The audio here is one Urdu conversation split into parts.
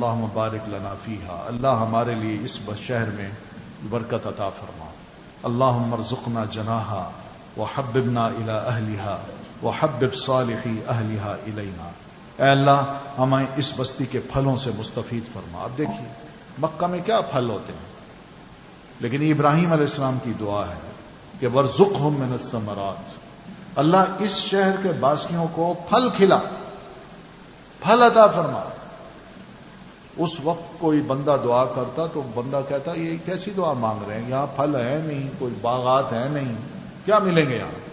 اللہم بارک لنا فیہا، اللہ ہمارے لیے اس شہر میں برکت عطا فرما. اللہم ارزقنا جناحا وحببنا الی اہلہا وحبب صالحی اہلہا الینا. اے اللہ ہمیں اس بستی کے پھلوں سے مستفید فرما. اب دیکھیے مکہ میں کیا پھل ہوتے ہیں، لیکن ابراہیم علیہ السلام کی دعا ہے کہ وارزقہم من الثمرات، اللہ اس شہر کے باسیوں کو پھل کھلا، پھل عطا فرما. اس وقت کوئی بندہ دعا کرتا تو بندہ کہتا یہ کیسی دعا مانگ رہے ہیں، یہاں پھل ہے نہیں، کوئی باغات ہے نہیں، کیا ملیں گے یہاں.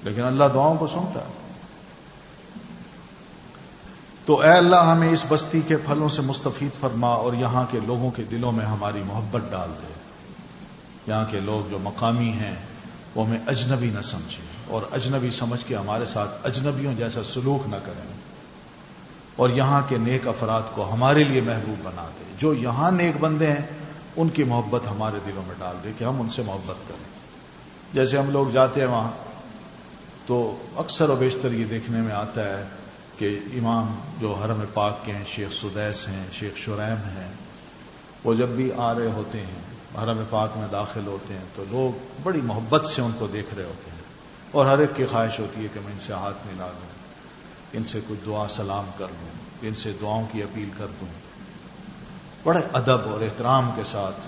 لیکن اللہ دعاؤں کو سنتا ہے. تو اے اللہ ہمیں اس بستی کے پھلوں سے مستفید فرما اور یہاں کے لوگوں کے دلوں میں ہماری محبت ڈال دے. یہاں کے لوگ جو مقامی ہیں وہ ہمیں اجنبی نہ سمجھیں اور اجنبی سمجھ کے ہمارے ساتھ اجنبیوں جیسا سلوک نہ کریں، اور یہاں کے نیک افراد کو ہمارے لیے محبوب بنا دے. جو یہاں نیک بندے ہیں ان کی محبت ہمارے دلوں میں ڈال دے کہ ہم ان سے محبت کریں. جیسے ہم لوگ جاتے ہیں وہاں تو اکثر و بیشتر یہ دیکھنے میں آتا ہے کہ امام جو حرم پاک کے ہیں، شیخ سدیس ہیں، شیخ شریم ہیں، وہ جب بھی آ رہے ہوتے ہیں حرم پاک میں داخل ہوتے ہیں تو لوگ بڑی محبت سے ان کو دیکھ رہے ہوتے ہیں، اور ہر ایک کی خواہش ہوتی ہے کہ میں ان سے ہاتھ ملا لوں، ان سے کچھ دعا سلام کر لوں، ان سے دعاؤں کی اپیل کر دوں. بڑے ادب اور احترام کے ساتھ،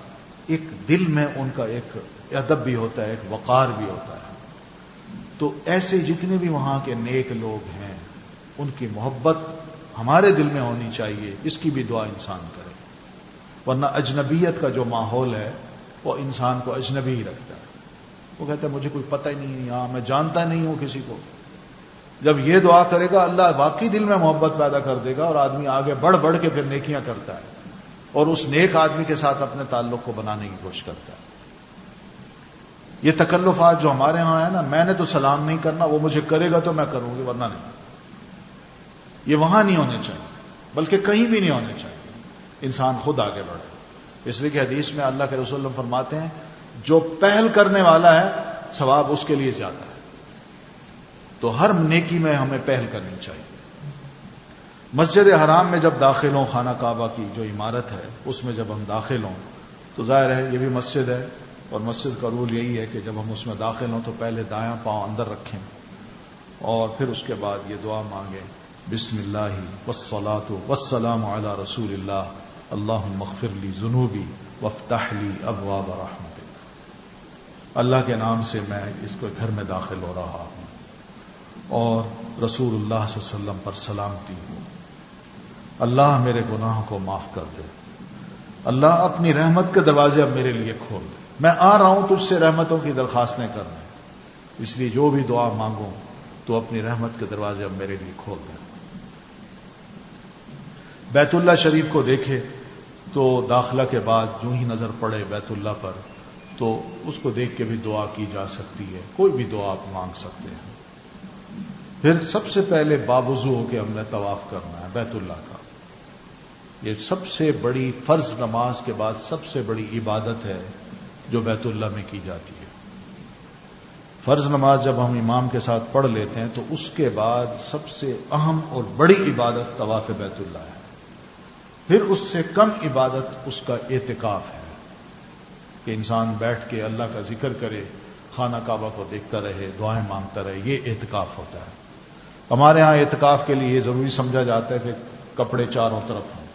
ایک دل میں ان کا ایک ادب بھی ہوتا ہے، ایک وقار بھی ہوتا ہے. تو ایسے جتنے بھی وہاں کے نیک لوگ ہیں ان کی محبت ہمارے دل میں ہونی چاہیے، اس کی بھی دعا انسان کرے. ورنہ اجنبیت کا جو ماحول ہے وہ انسان کو اجنبی ہی رکھتا ہے. وہ کہتا ہے مجھے کوئی پتہ ہی نہیں ہے یہاں، میں جانتا نہیں ہوں کسی کو. جب یہ دعا کرے گا اللہ واقعی دل میں محبت پیدا کر دے گا اور آدمی آگے بڑھ بڑھ کے پھر نیکیاں کرتا ہے اور اس نیک آدمی کے ساتھ اپنے تعلق کو بنانے کی کوشش کرتا ہے. یہ تکلفات جو ہمارے ہاں ہیں نا، میں نے تو سلام نہیں کرنا، وہ مجھے کرے گا تو میں کروں گی ورنہ نہیں، یہ وہاں نہیں ہونے چاہیے، بلکہ کہیں بھی نہیں ہونے چاہیے. انسان خود آگے بڑھے. اس لیے کہ حدیث میں اللہ کے رسول اللہ فرماتے ہیں جو پہل کرنے والا ہے ثواب اس کے لیے زیادہ ہے. تو ہر نیکی میں ہمیں پہل کرنی چاہیے. مسجد حرام میں جب داخل ہوں، خانہ کعبہ کی جو عمارت ہے اس میں جب ہم داخل ہوں تو ظاہر ہے یہ بھی مسجد ہے، اور مسجد کا رول یہی ہے کہ جب ہم اس میں داخل ہوں تو پہلے دایاں پاؤں اندر رکھیں اور پھر اس کے بعد یہ دعا مانگیں بسم اللہ والصلاۃ والسلام علی رسول اللہ اللہم اغفر لی ذنوبی وافتح لی ابواب رحمتک. اللہ کے نام سے میں اس کو گھر میں داخل ہو رہا ہوں اور رسول اللہ صلی اللہ علیہ وسلم پر سلامتی ہوں. اللہ میرے گناہوں کو معاف کر دے. اللہ اپنی رحمت کے دروازے اب میرے لیے کھول دے. میں آ رہا ہوں تجھ سے رحمتوں کی درخواستیں کرنے، اس لیے جو بھی دعا مانگوں تو اپنی رحمت کے دروازے اب میرے لیے کھول دے. بیت اللہ شریف کو دیکھے تو داخلہ کے بعد جو ہی نظر پڑے بیت اللہ پر تو اس کو دیکھ کے بھی دعا کی جا سکتی ہے. کوئی بھی دعا آپ مانگ سکتے ہیں. پھر سب سے پہلے باوضو ہو کے ہم نے طواف کرنا ہے بیت اللہ کا. یہ سب سے بڑی فرض نماز کے بعد سب سے بڑی عبادت ہے جو بیت اللہ میں کی جاتی ہے. فرض نماز جب ہم امام کے ساتھ پڑھ لیتے ہیں تو اس کے بعد سب سے اہم اور بڑی عبادت طواف بیت اللہ ہے. پھر اس سے کم عبادت اس کا اعتکاف ہے کہ انسان بیٹھ کے اللہ کا ذکر کرے، خانہ کعبہ کو دیکھتا رہے، دعائیں مانگتا رہے. یہ اعتکاف ہوتا ہے. ہمارے ہاں اعتکاف کے لیے یہ ضروری سمجھا جاتا ہے کہ کپڑے چاروں طرف ہوں.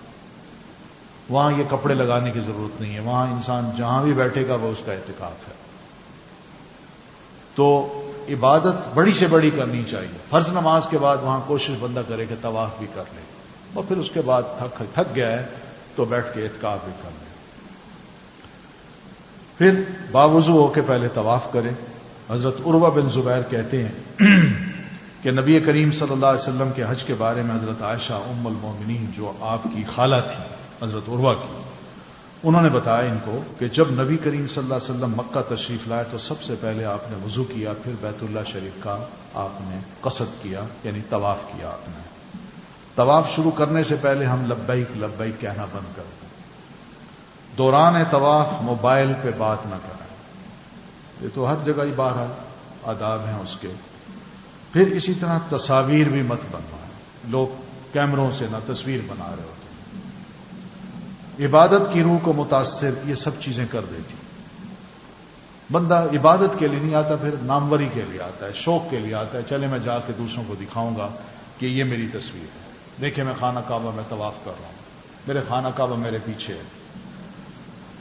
وہاں یہ کپڑے لگانے کی ضرورت نہیں ہے. وہاں انسان جہاں بھی بیٹھے گا وہ اس کا اعتکاف ہے. تو عبادت بڑی سے بڑی کرنی چاہیے. فرض نماز کے بعد وہاں کوشش بندہ کرے کہ طواف بھی کر لے، اور پھر اس کے بعد تھک گیا ہے تو بیٹھ کے اعتکاف بھی کر لے. پھر باوضو ہو کے پہلے طواف کرے. حضرت عروہ بن زبیر کہتے ہیں کہ نبی کریم صلی اللہ علیہ وسلم کے حج کے بارے میں حضرت عائشہ ام المومنین جو آپ کی خالہ تھی حضرت عروہ کی، انہوں نے بتایا ان کو کہ جب نبی کریم صلی اللہ علیہ وسلم مکہ تشریف لائے تو سب سے پہلے آپ نے وضو کیا، پھر بیت اللہ شریف کا آپ نے قصد کیا، یعنی طواف کیا. آپ نے طواف شروع کرنے سے پہلے ہم لبیک لبیک کہنا بند کر دیں. دوران طواف موبائل پہ بات نہ کریں. یہ تو ہر جگہ ہی باہر آداب ہیں اس کے. پھر اسی طرح تصاویر بھی مت بنوائیں. لوگ کیمروں سے نہ تصویر بنا رہے ہوتے ہیں. عبادت کی روح کو متاثر یہ سب چیزیں کر دیتی. بندہ عبادت کے لیے نہیں آتا، پھر ناموری کے لیے آتا ہے، شوق کے لیے آتا ہے. چلے میں جا کے دوسروں کو دکھاؤں گا کہ یہ میری تصویر ہے، دیکھیں میں خانہ کعبہ میں طواف کر رہا ہوں، میرے خانہ کعبہ میرے پیچھے ہے.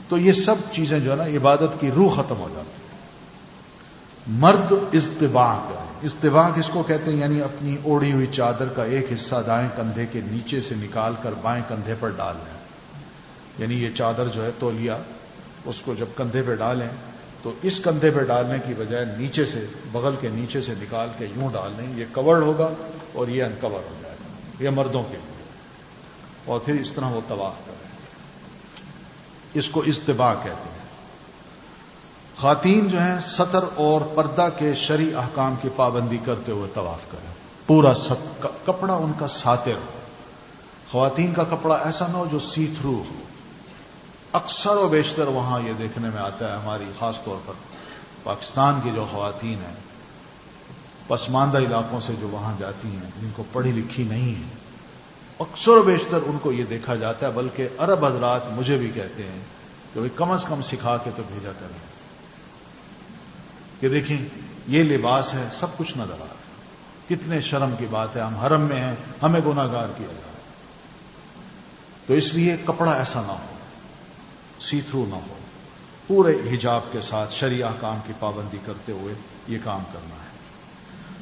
تو یہ سب چیزیں جو ہے نا عبادت کی روح ختم ہو جاتی ہے. مرد استباع کرے. استباع کس کو کہتے ہیں؟ یعنی اپنی اوڑھی ہوئی چادر کا ایک حصہ دائیں کندھے کے نیچے سے نکال کر بائیں کندھے پر ڈال لیں. یعنی یہ چادر جو ہے تولیہ، اس کو جب کندھے پہ ڈالیں تو اس کندھے پہ ڈالنے کی بجائے نیچے سے، بغل کے نیچے سے نکال کے یوں ڈال لیں. یہ کورڈ ہوگا اور یہ انکور ہو جائے گا. یہ مردوں کے لیے. اور پھر اس طرح وہ طواف کریں. اس کو استباع کہتے ہیں. خواتین جو ہیں سطر اور پردہ کے شرعی احکام کی پابندی کرتے ہوئے طواف کریں. پورا کپڑا ان کا ساتر ہو. خواتین کا کپڑا ایسا نہ ہو جو سی تھرو ہو. اکثر و بیشتر وہاں یہ دیکھنے میں آتا ہے، ہماری خاص طور پر پاکستان کی جو خواتین ہیں، پسماندہ علاقوں سے جو وہاں جاتی ہیں، جن کو پڑھی لکھی نہیں ہے، اکثر و بیشتر ان کو یہ دیکھا جاتا ہے. بلکہ عرب حضرات مجھے بھی کہتے ہیں کہ کم از کم سکھا کے تو بھیجا کریں کہ دیکھیں یہ لباس ہے، سب کچھ نظر آ رہا ہے. کتنے شرم کی بات ہے، ہم حرم میں ہیں، ہمیں گناہگار کیا جائے. تو اس لیے کپڑا ایسا نہ ہو، سی تھرو نہ ہو. پورے حجاب کے ساتھ شرعی احکام کی پابندی کرتے ہوئے یہ کام کرنا ہے.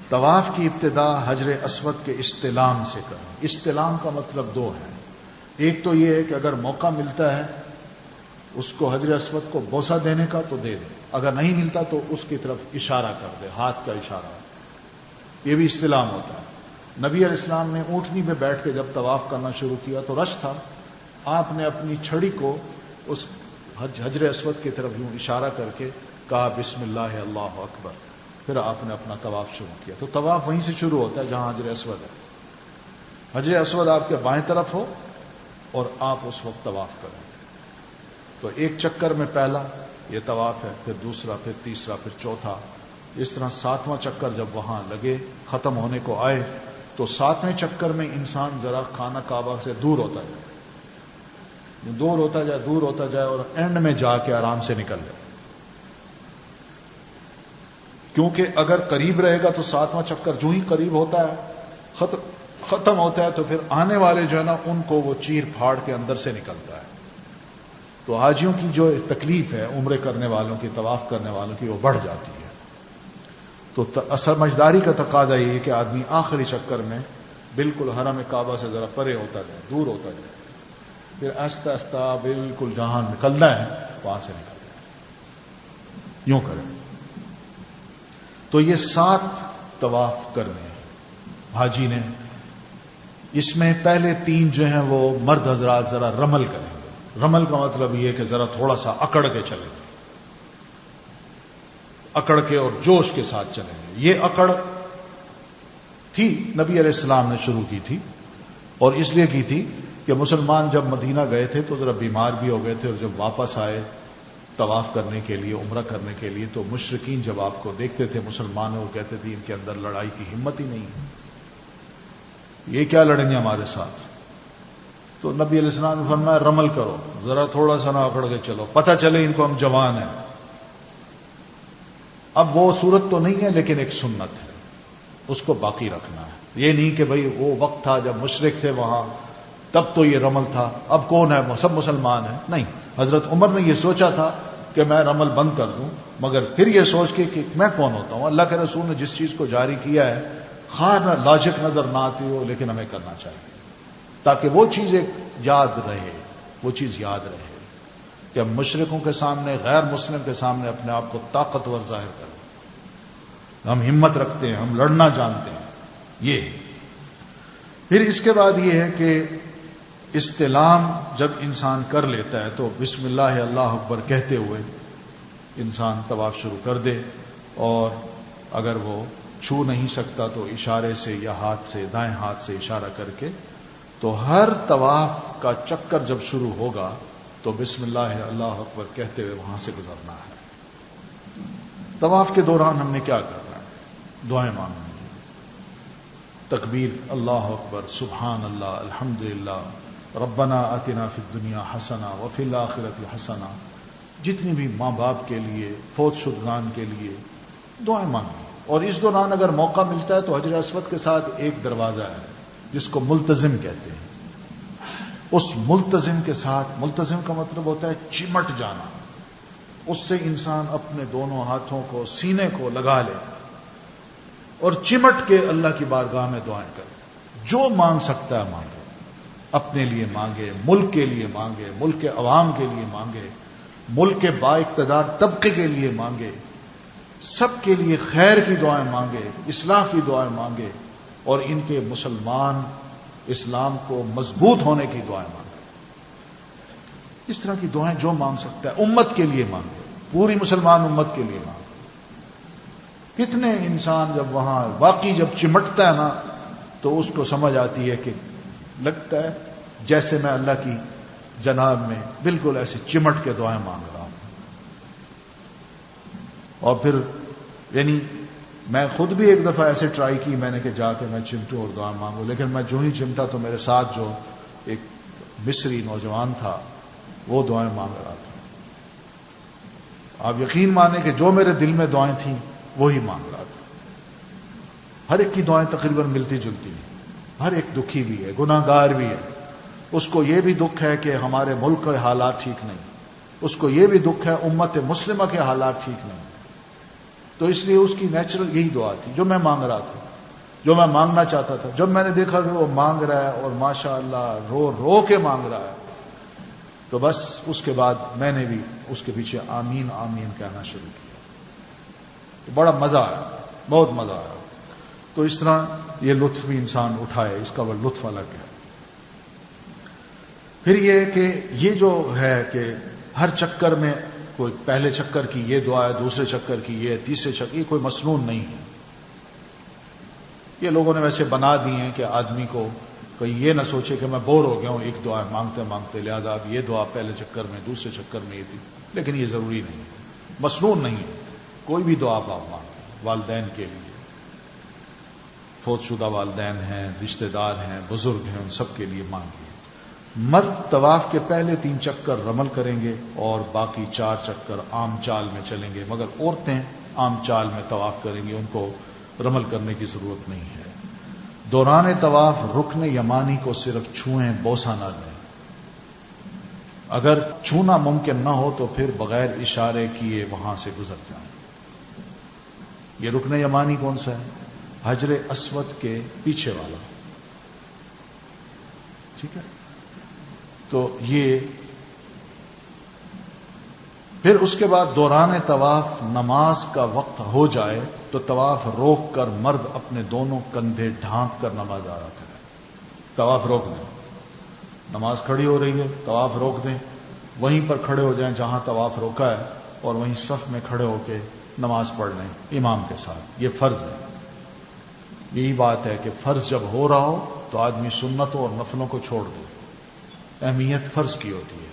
طواف کی ابتدا حجر اسود کے استلام سے کریں. استلام کا مطلب دو ہے. ایک تو یہ ہے کہ اگر موقع ملتا ہے اس کو حجر اسود کو بوسہ دینے کا تو دے دے، اگر نہیں ملتا تو اس کی طرف اشارہ کر دے، ہاتھ کا اشارہ. یہ بھی استلام ہوتا ہے. نبی علیہ السلام نے اونٹنی پہ بیٹھ کے جب طواف کرنا شروع کیا تو رش تھا. آپ نے اپنی چھڑی کو اس حجر اسود کی طرف یوں اشارہ کر کے کہا بسم اللہ اللہ اکبر. پھر آپ نے اپنا طواف شروع کیا. تو طواف وہیں سے شروع ہوتا ہے جہاں حجر اسود ہے. حجر اسود آپ کے بائیں طرف ہو اور آپ اس وقت طواف کریں. تو ایک چکر میں پہلا یہ طواف ہے، پھر دوسرا، پھر تیسرا، پھر چوتھا. اس طرح 7واں چکر جب وہاں لگے، ختم ہونے کو آئے، تو 7ویں چکر میں انسان ذرا خانہ کعبہ سے دور ہوتا جائے، دور ہوتا جائے، دور ہوتا جائے، اور اینڈ میں جا کے آرام سے نکل جائے. کیونکہ اگر قریب رہے گا تو 7واں چکر جو ہی قریب ہوتا ہے ختم ہوتا ہے تو پھر آنے والے جو ہے نا ان کو وہ چیر پھاڑ کے اندر سے نکلتا ہے. تو حاجیوں کی جو تکلیف ہے، عمرے کرنے والوں کی، طواف کرنے والوں کی، وہ بڑھ جاتی ہے. تو سمجھداری کا تقاضا یہ ہے کہ آدمی آخری چکر میں بالکل حرم کعبہ سے ذرا پرے ہوتا جائے، دور ہوتا جائے، پھر آہستہ آہستہ بالکل جہاں نکلنا ہے وہاں سے نکل جائے. یوں کریں. تو یہ 7 طواف کرنے ہیں حاجی نے. اس میں پہلے 3 جو ہیں وہ مرد حضرات ذرا رمل کریں گے. رمل کا مطلب یہ کہ ذرا تھوڑا سا اکڑ کے چلیں گے، اکڑ کے اور جوش کے ساتھ چلیں گے. یہ اکڑ تھی نبی علیہ السلام نے شروع کی تھی، اور اس لیے کی تھی کہ مسلمان جب مدینہ گئے تھے تو ذرا بیمار بھی ہو گئے تھے، اور جب واپس آئے طواف کرنے کے لیے، عمرہ کرنے کے لیے، تو مشرکین جب آپ کو دیکھتے تھے مسلمان، وہ کہتے تھے ان کے اندر لڑائی کی ہمت ہی نہیں ہے، یہ کیا لڑیں گے ہمارے ساتھ. تو نبی علیہ السلام نے فرمایا رمل کرو، ذرا تھوڑا سا نہ اکڑ کے چلو، پتہ چلے ان کو ہم جوان ہیں. اب وہ صورت تو نہیں ہے لیکن ایک سنت ہے، اس کو باقی رکھنا ہے. یہ نہیں کہ بھئی وہ وقت تھا جب مشرک تھے وہاں، تب تو یہ رمل تھا، اب کون ہے، سب مسلمان ہیں. نہیں، حضرت عمر نے یہ سوچا تھا کہ میں رمل بند کر دوں، مگر پھر یہ سوچ کے کہ میں کون ہوتا ہوں. اللہ کے رسول نے جس چیز کو جاری کیا ہے، خواہ لاجک نظر نہ آتی ہو لیکن ہمیں کرنا چاہیے، تاکہ وہ چیز ایک یاد رہے، وہ چیز یاد رہے کہ ہم مشرکوں کے سامنے، غیر مسلم کے سامنے اپنے آپ کو طاقتور ظاہر کریں، ہم ہمت رکھتے ہیں، ہم لڑنا جانتے ہیں. یہ پھر اس کے بعد یہ ہے کہ استلام جب انسان کر لیتا ہے تو بسم اللہ اللہ اکبر کہتے ہوئے انسان طواف شروع کر دے، اور اگر وہ چھو نہیں سکتا تو اشارے سے یا ہاتھ سے، دائیں ہاتھ سے اشارہ کر کے، تو ہر طواف کا چکر جب شروع ہوگا تو بسم اللہ اللہ اکبر کہتے ہوئے وہاں سے گزرنا ہے. طواف کے دوران ہم نے کیا کرنا ہے؟ دعائیں مانگنی ہے. تکبیر، اللہ اکبر، سبحان اللہ، الحمدللہ، ربنا آتنا فی الدنیا حسنہ وفی الآخرۃ حسنہ. جتنی بھی ماں باپ کے لیے، فوت شدگان کے لیے دعائیں مانگیں. اور اس دوران اگر موقع ملتا ہے تو حجر اسود کے ساتھ ایک دروازہ ہے جس کو ملتزم کہتے ہیں. اس ملتزم کے ساتھ، ملتزم کا مطلب ہوتا ہے چمٹ جانا. اس سے انسان اپنے دونوں ہاتھوں کو سینے کو لگا لے اور چمٹ کے اللہ کی بارگاہ میں دعائیں کرے. جو مانگ سکتا ہے مانگے، اپنے لیے مانگے، ملک کے لیے مانگے، ملک کے عوام کے لیے مانگے، ملک کے با اقتدار طبقے کے لیے مانگے، سب کے لیے خیر کی دعائیں مانگے، اصلاح کی دعائیں مانگے، اور ان کے مسلمان اسلام کو مضبوط ہونے کی دعائیں مانگے. اس طرح کی دعائیں جو مانگ سکتا ہے امت کے لیے مانگے، پوری مسلمان امت کے لیے مانگے. کتنے انسان جب وہاں واقعی جب چمٹتا ہے نا تو اس کو سمجھ آتی ہے کہ لگتا ہے جیسے میں اللہ کی جناب میں بالکل ایسے چمٹ کے دعائیں مانگ رہا ہوں. اور پھر یعنی میں خود بھی ایک دفعہ ایسے ٹرائی کی، میں نے کہ جا کے میں چمٹوں اور دعائیں مانگوں، لیکن میں جو ہی چمٹا تو میرے ساتھ جو ایک مصری نوجوان تھا وہ دعائیں مانگ رہا تھا. آپ یقین مانیں کہ جو میرے دل میں دعائیں تھیں وہی مانگ رہا تھا. ہر ایک کی دعائیں تقریباً ملتی جلتی ہیں. ہر ایک دکھی بھی ہے، گناہ گار بھی ہے. اس کو یہ بھی دکھ ہے کہ ہمارے ملک کے حالات ٹھیک نہیں، اس کو یہ بھی دکھ ہے امت مسلمہ کے حالات ٹھیک نہیں. تو اس لیے اس کی نیچرل یہی دعا تھی جو میں مانگ رہا تھا، جو میں مانگنا چاہتا تھا. جب میں نے دیکھا کہ وہ مانگ رہا ہے اور ماشاءاللہ رو رو کے مانگ رہا ہے تو بس اس کے بعد میں نے بھی اس کے پیچھے آمین آمین کہنا شروع کیا. تو بڑا مزہ آیا، بہت مزہ آیا. تو اس طرح یہ لطف بھی انسان اٹھائے، اس کا وہ لطف الگ ہے. پھر یہ کہ یہ جو ہے کہ ہر چکر میں کوئی پہلے چکر کی یہ دعا ہے، دوسرے چکر کی یہ، تیسرے چکر، یہ کوئی مسنون نہیں ہے. یہ لوگوں نے ویسے بنا دی ہیں کہ آدمی کو کوئی یہ نہ سوچے کہ میں بور ہو گیا ہوں ایک دعا مانگتے مانگتے، لہذا اب یہ دعا پہلے چکر میں دوسرے چکر میں یہ تھی. لیکن یہ ضروری نہیں ہے، مسنون نہیں ہے. کوئی بھی دعا آپ مانگیں، والدین کے لیے، فوت شدہ والدین ہیں، رشتہ دار ہیں، بزرگ ہیں، ان سب کے لیے مانگیے. مرد طواف کے پہلے 3 چکر رمل کریں گے اور باقی 4 چکر عام چال میں چلیں گے، مگر عورتیں عام چال میں طواف کریں گی، ان کو رمل کرنے کی ضرورت نہیں ہے. دوران طواف رکن یمانی کو صرف چھوئیں، بوسہ نہ لیں. اگر چھونا ممکن نہ ہو تو پھر بغیر اشارے کیے وہاں سے گزر جائیں. یہ رکن یمانی کون سا ہے؟ حجر اسود کے پیچھے والا. ٹھیک ہے، تو یہ پھر اس کے بعد دوران طواف نماز کا وقت ہو جائے تو طواف روک کر مرد اپنے دونوں کندھے ڈھانک کر نماز ادا کرے. طواف روک دیں، نماز کھڑی ہو رہی ہے، طواف روک دیں، وہیں پر کھڑے ہو جائیں جہاں طواف روکا ہے اور وہیں صف میں کھڑے ہو کے نماز پڑھ لیں امام کے ساتھ. یہ فرض ہے. یہی بات ہے کہ فرض جب ہو رہا ہو تو آدمی سنتوں اور نفلوں کو چھوڑ دے. اہمیت فرض کی ہوتی ہے.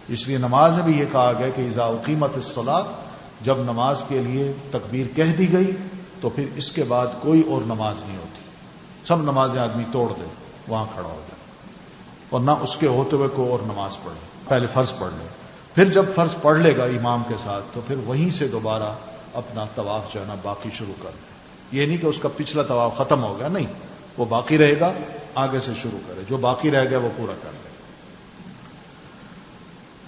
اس لیے نماز میں بھی یہ کہا گیا کہ اذا اقیمت الصلاۃ، جب نماز کے لیے تکبیر کہہ دی گئی تو پھر اس کے بعد کوئی اور نماز نہیں ہوتی. سب نمازیں آدمی توڑ دے، وہاں کھڑا ہو جائے، اور نہ اس کے ہوتے ہوئے کوئی اور نماز پڑھے. پہلے فرض پڑھ لے، پھر جب فرض پڑھ لے گا امام کے ساتھ تو پھر وہیں سے دوبارہ اپنا طواف جو ہے نا باقی شروع کر دے. یہ نہیں کہ اس کا پچھلا طواف ختم ہو گیا، نہیں، وہ باقی رہے گا، آگے سے شروع کرے، جو باقی رہ گیا وہ پورا کر لے.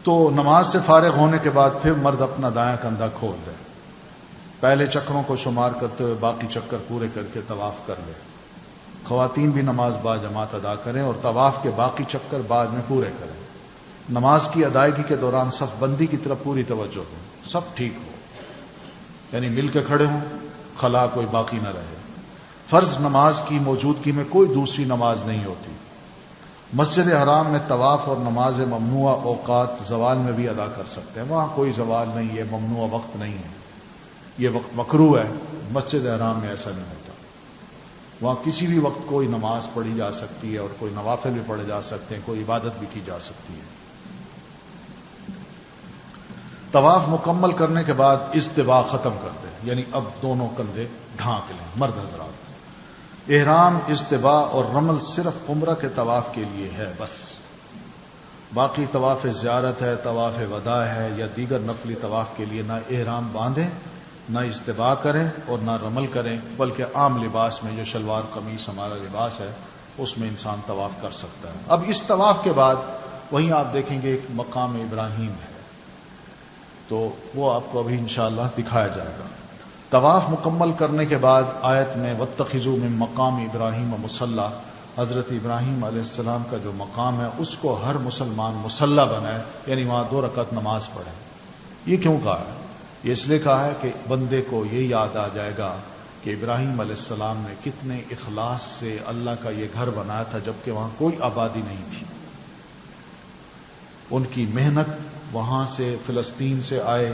تو نماز سے فارغ ہونے کے بعد پھر مرد اپنا دایاں کندھا کھول دے، پہلے چکروں کو شمار کرتے ہوئے باقی چکر پورے کر کے طواف کر لے. خواتین بھی نماز با جماعت ادا کریں اور طواف کے باقی چکر بعد میں پورے کریں. نماز کی ادائیگی کے دوران صف بندی کی طرف پوری توجہ ہو، سب ٹھیک ہو، یعنی مل کے کھڑے ہوں، خلا کوئی باقی نہ رہے. فرض نماز کی موجودگی میں کوئی دوسری نماز نہیں ہوتی. مسجد حرام میں طواف اور نماز ممنوع اوقات زوال میں بھی ادا کر سکتے ہیں. وہاں کوئی زوال نہیں ہے، ممنوع وقت نہیں ہے، یہ وقت مکروہ ہے. مسجد حرام میں ایسا نہیں ہوتا. وہاں کسی بھی وقت کوئی نماز پڑھی جا سکتی ہے اور کوئی نوافل بھی پڑھے جا سکتے ہیں، کوئی عبادت بھی کی جا سکتی ہے. طواف مکمل کرنے کے بعد استوا ختم کر دیں، یعنی اب دونوں کندھے ڈھانک لیں مرد حضرات. احرام، اجتباء اور رمل صرف عمرہ کے طواف کے لیے ہے بس. باقی طواف زیارت ہے، طواف وداع ہے یا دیگر نفلی طواف کے لیے نہ احرام باندھیں، نہ اجتباء کریں اور نہ رمل کریں، بلکہ عام لباس میں جو شلوار قمیص ہمارا لباس ہے اس میں انسان طواف کر سکتا ہے. اب اس طواف کے بعد وہیں آپ دیکھیں گے ایک مقام ابراہیم ہے، تو وہ آپ کو ابھی انشاءاللہ دکھایا جائے گا. طواف مکمل کرنے کے بعد آیت میں واتخذوا من مقام ابراہیم مصلی، حضرت ابراہیم علیہ السلام کا جو مقام ہے اس کو ہر مسلمان مصلی بنائے، یعنی وہاں 2 رکعت نماز پڑھے. یہ کیوں کہا ہے؟ یہ اس لیے کہا ہے کہ بندے کو یہ یاد آ جائے گا کہ ابراہیم علیہ السلام نے کتنے اخلاص سے اللہ کا یہ گھر بنایا تھا جبکہ وہاں کوئی آبادی نہیں تھی. ان کی محنت وہاں سے فلسطین سے آئے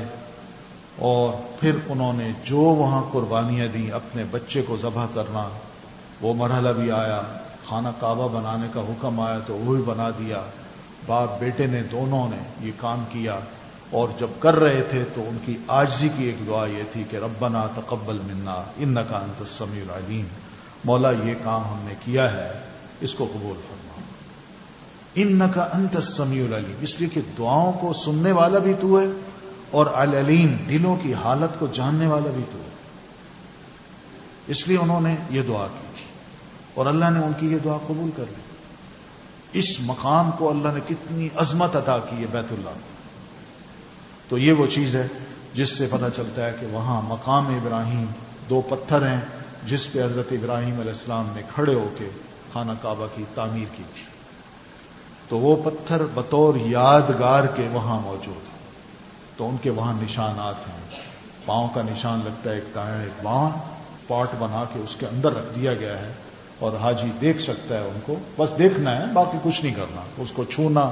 اور پھر انہوں نے جو وہاں قربانیاں دیں، اپنے بچے کو ذبح کرنا، وہ مرحلہ بھی آیا. خانہ کعبہ بنانے کا حکم آیا تو وہ بھی بنا دیا. باپ بیٹے نے دونوں نے یہ کام کیا، اور جب کر رہے تھے تو ان کی عاجزی کی ایک دعا یہ تھی کہ ربنا تقبل منا انک انت السمیع العلیم، مولا یہ کام ہم نے کیا ہے اس کو قبول فرما. انک انت السمیع العلیم، اس لیے کہ دعاؤں کو سننے والا بھی تو ہے اور العلیم دلوں کی حالت کو جاننے والا بھی تو ہے. اس لیے انہوں نے یہ دعا کی تھی اور اللہ نے ان کی یہ دعا قبول کر لی. اس مقام کو اللہ نے کتنی عظمت عطا کی ہے بیت اللہ. تو یہ وہ چیز ہے جس سے پتہ چلتا ہے کہ وہاں مقام ابراہیم 2 پتھر ہیں جس پہ حضرت ابراہیم علیہ السلام نے کھڑے ہو کے خانہ کعبہ کی تعمیر کی تھی. تو وہ پتھر بطور یادگار کے وہاں موجود ہیں. تو ان کے وہاں نشانات ہیں. پاؤں کا نشان لگتا ہے، ایک دایاں ایک بایاں، پاٹ بنا کے اس کے اندر رکھ دیا گیا ہے اور حاجی دیکھ سکتا ہے ان کو، بس دیکھنا ہے، باقی کچھ نہیں کرنا. اس کو چھونا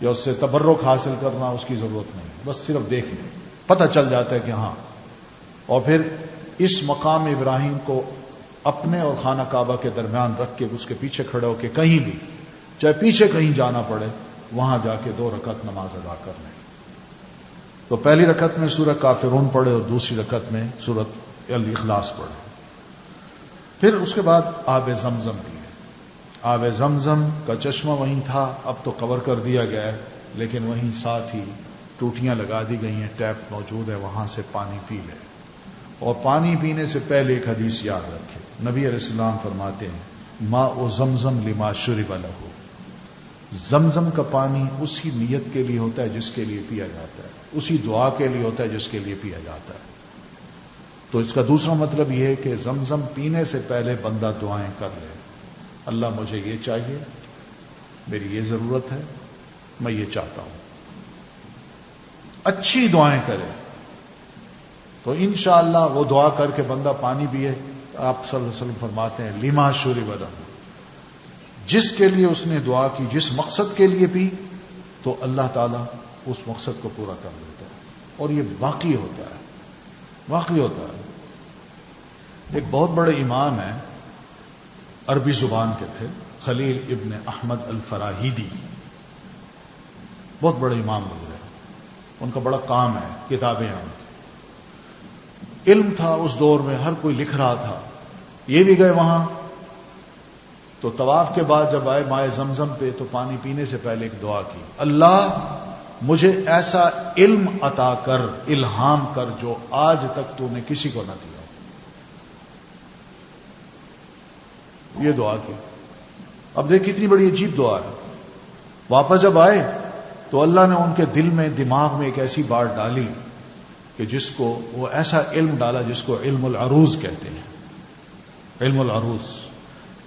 یا اس سے تبرک حاصل کرنا اس کی ضرورت نہیں، بس صرف دیکھنا، پتہ چل جاتا ہے کہ ہاں. اور پھر اس مقام ابراہیم کو اپنے اور خانہ کعبہ کے درمیان رکھ کے اس کے پیچھے کھڑے ہو کے کہیں بھی، چاہے پیچھے کہیں جانا پڑے، وہاں جا کے 2 رکعت نماز ادا کرنے. تو پہلی رکعت میں سورہ کافرون پڑھے اور دوسری رکعت میں سورۃ الاخلاص پڑھے. پھر اس کے بعد آب زمزم بھی ہے. آب زمزم کا چشمہ وہیں تھا، اب تو کور کر دیا گیا ہے، لیکن وہیں ساتھ ہی ٹوٹیاں لگا دی گئی ہیں، ٹیپ موجود ہے، وہاں سے پانی پی لے. اور پانی پینے سے پہلے ایک حدیث یاد رکھے. نبی علیہ السلام فرماتے ہیں ماء زمزم لما شرب لہ، زمزم کا پانی اسی نیت کے لیے ہوتا ہے جس کے لیے پیا جاتا ہے، اسی دعا کے لیے ہوتا ہے جس کے لیے پیا جاتا ہے. تو اس کا دوسرا مطلب یہ ہے کہ زمزم پینے سے پہلے بندہ دعائیں کر لے. اللہ مجھے یہ چاہیے، میری یہ ضرورت ہے، میں یہ چاہتا ہوں. اچھی دعائیں کرے تو انشاءاللہ وہ دعا کر کے بندہ پانی پیے. آپ صلی اللہ علیہ وسلم فرماتے ہیں لما شرب لہ، جس کے لیے اس نے دعا کی، جس مقصد کے لیے پی، تو اللہ تعالیٰ اس مقصد کو پورا کر دیتا ہے. اور یہ واقعی ہوتا ہے، واقعی ہوتا ہے. ایک بہت بڑے امام ہیں، عربی زبان کے تھے، خلیل ابن احمد الفراہیدی، بہت بڑے امام گزرے. ان کا بڑا کام ہے، کتابیں ہیں. علم تھا اس دور میں، ہر کوئی لکھ رہا تھا. یہ بھی گئے وہاں تو طواف کے بعد جب آئے مائے زمزم پہ تو پانی پینے سے پہلے ایک دعا کی، اللہ مجھے ایسا علم عطا کر، الہام کر جو آج تک تو نے کسی کو نہ دیا. یہ دعا کی. اب دیکھ کتنی بڑی عجیب دعا ہے. واپس جب آئے تو اللہ نے ان کے دل میں، دماغ میں ایک ایسی بات ڈالی کہ جس کو وہ ایسا علم ڈالا جس کو علم العروض کہتے ہیں. علم العروض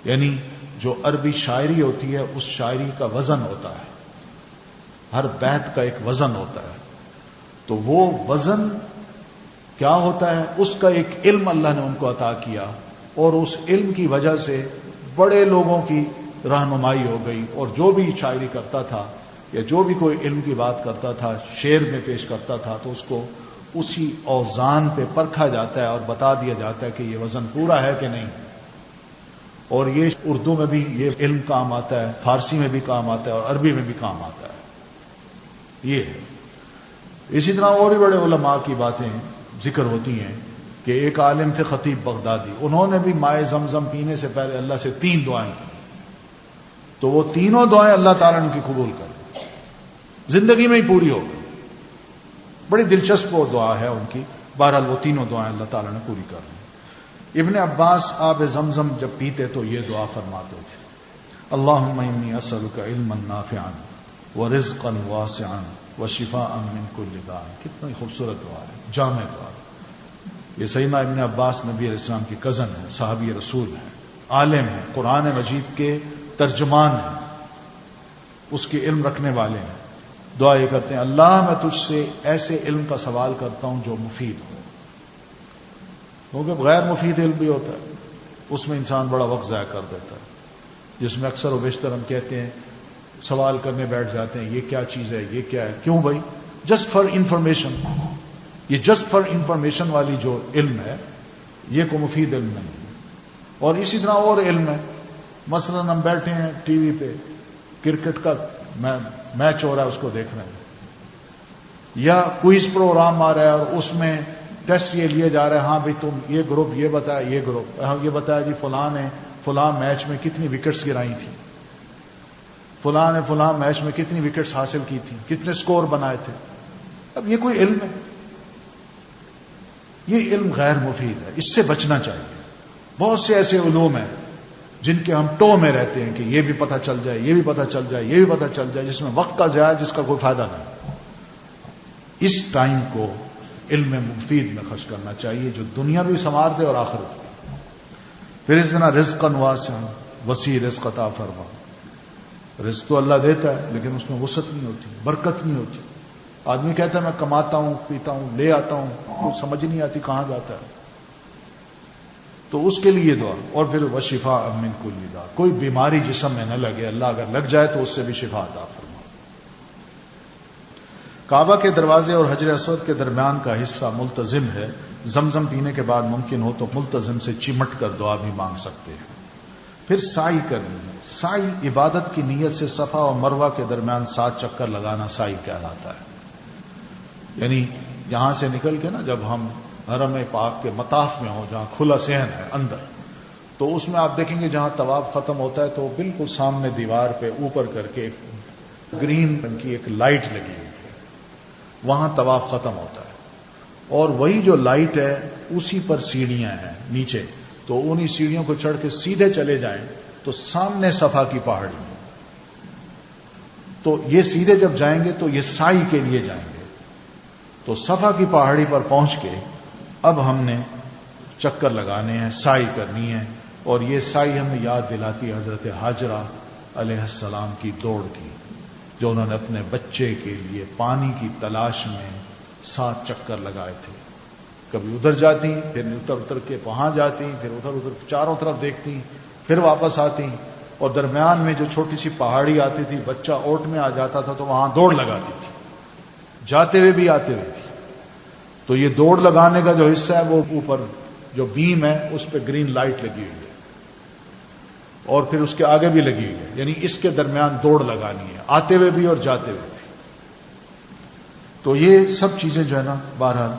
یعنی جو عربی شاعری ہوتی ہے اس شاعری کا وزن ہوتا ہے، ہر بیت کا ایک وزن ہوتا ہے. تو وہ وزن کیا ہوتا ہے، اس کا ایک علم اللہ نے ان کو عطا کیا، اور اس علم کی وجہ سے بڑے لوگوں کی رہنمائی ہو گئی. اور جو بھی شاعری کرتا تھا یا جو بھی کوئی علم کی بات کرتا تھا، شعر میں پیش کرتا تھا، تو اس کو اسی اوزان پہ پرکھا جاتا ہے اور بتا دیا جاتا ہے کہ یہ وزن پورا ہے کہ نہیں. اور یہ اردو میں بھی یہ علم کام آتا ہے، فارسی میں بھی کام آتا ہے اور عربی میں بھی کام آتا ہے. یہ ہے. اسی طرح اور بھی بڑے علماء کی باتیں ذکر ہوتی ہیں کہ ایک عالم تھے خطیب بغدادی، انہوں نے بھی مائے زمزم پینے سے پہلے اللہ سے 3 دعائیں کی، تو وہ تینوں دعائیں اللہ تعالیٰ نے ان کی قبول کر لی، زندگی میں ہی پوری ہو گئی. بڑی دلچسپ وہ دعا ہے ان کی. بہرحال وہ تینوں دعائیں اللہ تعالیٰ نے پوری کر لی. ابن عباس آب زمزم جب پیتے تو یہ دعا فرماتے تھے، اللہم انی اسألک علما نافعا ورزقا واسعا وشفاء من کل داء. کتنی خوبصورت دعا ہے، جامع دعا. یہ سیدنا ابن عباس نبی علیہ السلام کی کزن ہے، صحابی رسول ہیں، عالم ہیں، قرآن مجید کے ترجمان ہیں، اس کے علم رکھنے والے ہیں. دعا یہ کرتے ہیں، اللہ میں تجھ سے ایسے علم کا سوال کرتا ہوں جو مفید ہو، کیونکہ غیر مفید علم بھی ہوتا ہے، اس میں انسان بڑا وقت ضائع کر دیتا ہے، جس میں اکثر و بیشتر ہم کہتے ہیں سوال کرنے بیٹھ جاتے ہیں، یہ کیا چیز ہے، یہ کیا ہے. کیوں بھائی؟ Just for information. یہ جسٹ فار انفارمیشن والی جو علم ہے یہ کوئی مفید علم نہیں ہے. اور اسی طرح اور علم ہے، مثلا ہم بیٹھے ہیں ٹی وی پہ کرکٹ کا میچ ہو رہا ہے، اس کو دیکھ رہے ہیں، یا کوئز پروگرام آ رہا ہے اور اس میں ٹیسٹ یہ لیے جا رہے ہیں، ہاں بھائی تم یہ گروپ یہ بتایا، یہ گروپ یہ بتایا جی فلاں نے فلاں میچ میں کتنی وکٹس گرائی تھی، فلاں نے فلاں میچ میں کتنی وکٹس حاصل کی تھی، کتنے سکور بنائے تھے. اب یہ کوئی علم ہے؟ یہ علم غیر مفید ہے، اس سے بچنا چاہیے. بہت سے ایسے علوم ہیں جن کے ہم ٹو میں رہتے ہیں کہ یہ بھی پتہ چل جائے، یہ بھی پتہ چل جائے، یہ بھی پتہ چل جائے، جس میں وقت کا ضیاع، جس کا کوئی فائدہ نہیں. اس ٹائم کو علم مفید میں خرچ کرنا چاہیے جو دنیا بھی سنوار دے اور آخرت بھی. پھر اس طرح رزقا واسعا، وسیع رزق عطا فرما. رزق تو اللہ دیتا ہے لیکن اس میں وسعت نہیں ہوتی، برکت نہیں ہوتی. آدمی کہتا ہے میں کماتا ہوں، پیتا ہوں، لے آتا ہوں، کچھ سمجھ نہیں آتی کہاں جاتا ہے. تو اس کے لیے دعا. اور پھر وشفاء من کل داء، کوئی بیماری جسم میں نہ لگے، اللہ اگر لگ جائے تو اس سے بھی شفا عطا فرما. کعبہ کے دروازے اور حجر اسود کے درمیان کا حصہ ملتزم ہے. زمزم پینے کے بعد ممکن ہو تو ملتزم سے چمٹ کر دعا بھی مانگ سکتے ہیں. پھر سعی کرنی ہے. سعی عبادت کی نیت سے صفا اور مروہ کے درمیان 7 چکر لگانا سعی کہلاتا ہے. یعنی یہاں سے نکل کے نا جب ہم حرم پاک کے مطاف میں ہوں جہاں کھلا صحن ہے اندر، تو اس میں آپ دیکھیں گے جہاں طواف ختم ہوتا ہے تو بالکل سامنے دیوار پہ اوپر کر کے ایک گرین رنگ کی ایک لائٹ لگی ہوئی ہے، وہاں طواف ختم ہوتا ہے. اور وہی جو لائٹ ہے اسی پر سیڑھیاں ہیں نیچے، تو انہی سیڑھیوں کو چڑھ کے سیدھے چلے جائیں تو سامنے صفا کی پہاڑی ہے. تو یہ سیدھے جب جائیں گے تو یہ سعی کے لیے جائیں گے. تو صفا کی پہاڑی پر پہنچ کے اب ہم نے چکر لگانے ہیں، سعی کرنی ہے. اور یہ سعی ہمیں یاد دلاتی حضرت حاجرہ علیہ السلام کی دوڑ کی، جو انہوں نے اپنے بچے کے لیے پانی کی تلاش میں 7 چکر لگائے تھے. کبھی ادھر جاتی، پھر اتر کے وہاں جاتی، پھر ادھر چاروں طرف دیکھتی، پھر واپس آتی، اور درمیان میں جو چھوٹی سی پہاڑی آتی تھی، بچہ اوٹ میں آ جاتا تھا تو وہاں دوڑ لگاتی تھی، جاتے ہوئے بھی آتے ہوئے بھی. تو یہ دوڑ لگانے کا جو حصہ ہے وہ اوپر جو بیم ہے اس پہ گرین لائٹ لگی ہوئی ہے، اور پھر اس کے آگے بھی لگی ہوئی ہے، یعنی اس کے درمیان دوڑ لگانی ہے، آتے ہوئے بھی اور جاتے ہوئے بھی. تو یہ سب چیزیں جو ہے نا بہرحال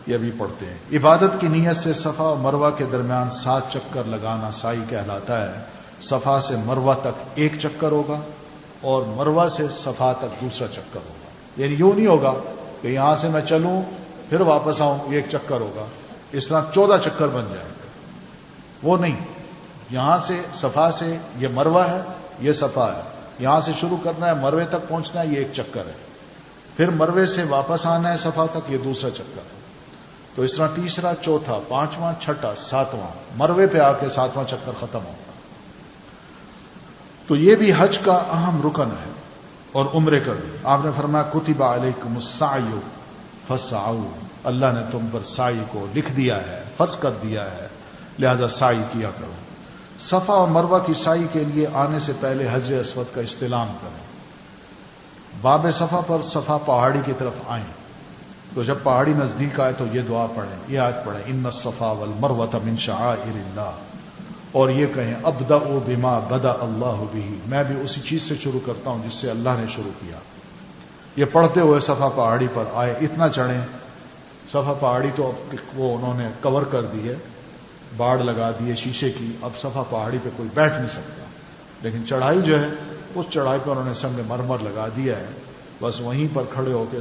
یہ ابھی پڑھتے ہیں. عبادت کی نیت سے صفا اور مروہ کے درمیان 7 چکر لگانا سعی کہلاتا ہے. صفا سے مروہ تک 1 چکر ہوگا اور مروہ سے صفا تک دوسرا چکر ہوگا. یعنی یوں نہیں ہوگا کہ یہاں سے میں چلوں پھر واپس آؤں 1 چکر ہوگا، اس طرح 14 چکر بن جائیں گے. وہ نہیں، یہاں سے صفا سے یہ مروہ ہے، یہ صفا ہے، یہاں سے شروع کرنا ہے، مروے تک پہنچنا ہے، یہ 1 چکر ہے، پھر مروے سے واپس آنا ہے صفا تک، یہ دوسرا چکر ہے. تو اس طرح تیسرا، چوتھا، پانچواں، چھٹا، ساتواں، مروے پہ آ کے 7واں چکر ختم ہوگا. تو یہ بھی حج کا اہم رکن ہے اور عمرے کا بھی. آپ نے فرمایا کتب علیکم السعی فسعوا، اللہ نے تم پر سعی کو لکھ دیا ہے، فرض کر دیا ہے، لہذا سعی کیا کرو. صفا اور مروہ کی سعی کے لیے آنے سے پہلے حجر اسود کا استلام کریں. باب صفا پر صفا پہاڑی کی طرف آئیں تو جب پہاڑی نزدیک آئے تو یہ دعا پڑھیں، یہ آیت پڑھیں، ان الصفا والمروۃ من شعائر اللہ، اور یہ کہیں ابدأ بما بدأ اللہ بہ، میں بھی اسی چیز سے شروع کرتا ہوں جس سے اللہ نے شروع کیا. یہ پڑھتے ہوئے صفا پہاڑی پر آئے، اتنا چڑھیں صفا پہاڑی تو اب وہ انہوں نے کور کر دی ہے، باڑ لگا دی ہے شیشے کی، اب صفا پہاڑی پہ کوئی بیٹھ نہیں سکتا، لیکن چڑھائی جو ہے اس چڑھائی پر انہوں نے سنگ مرمر لگا دیا ہے، بس وہیں پر کھڑے ہو کے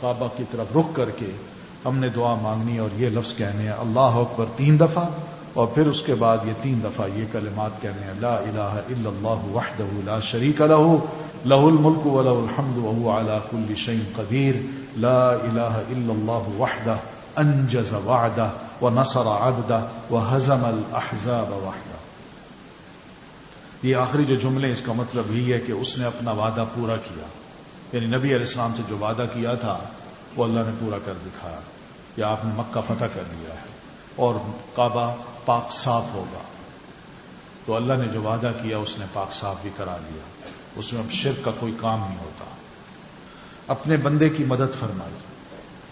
کعبہ کی طرف رخ کر کے ہم نے دعا مانگنی اور یہ لفظ کہنے ہیں اللہ اکبر 3 دفعہ، اور پھر اس کے بعد یہ 3 دفعہ یہ کلمات کہنے ہیں لا الہ الا اللہ وحدہ لا شریک لہ لہ الملک ولہ الحمد وہو علی کل شیء قدیر لا الہ الا اللہ وحدہ انجز وعدہ ونصر عبدہ وہزم الاحزاب وحدہ۔ یہ آخری جو جملے اس کا مطلب یہی ہے کہ اس نے اپنا وعدہ پورا کیا، یعنی نبی علیہ السلام سے جو وعدہ کیا تھا وہ اللہ نے پورا کر دکھایا کہ آپ نے مکہ فتح کر لیا ہے اور کعبہ پاک صاف ہوگا، تو اللہ نے جو وعدہ کیا اس نے پاک صاف بھی کرا لیا، اس میں اب شرک کا کوئی کام نہیں ہوتا۔ اپنے بندے کی مدد فرمائی،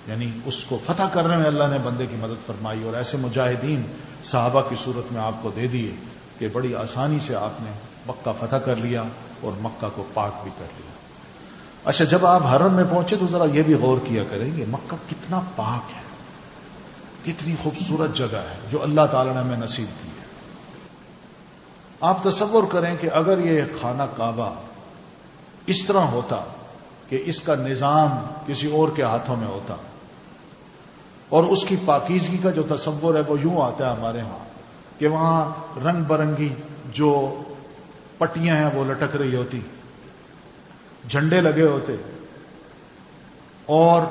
یعنی اس کو فتح کرنے میں اللہ نے بندے کی مدد فرمائی، اور ایسے مجاہدین صحابہ کی صورت میں آپ کو دے دیے کہ بڑی آسانی سے آپ نے مکہ فتح کر لیا اور مکہ کو پاک بھی کر لیا۔ اچھا، جب آپ حرم میں پہنچے تو ذرا یہ بھی غور کیا کریں گے مکہ کتنا پاک ہے، کتنی خوبصورت جگہ ہے جو اللہ تعالیٰ نے ہمیں نصیب کی ہے۔ آپ تصور کریں کہ اگر یہ خانہ کعبہ اس طرح ہوتا کہ اس کا نظام کسی اور کے ہاتھوں میں ہوتا، اور اس کی پاکیزگی کا جو تصور ہے وہ یوں آتا ہے ہمارے ہاں کہ وہاں رنگ برنگی جو پٹیاں ہیں وہ لٹک رہی ہوتی، جھنڈے لگے ہوتے، اور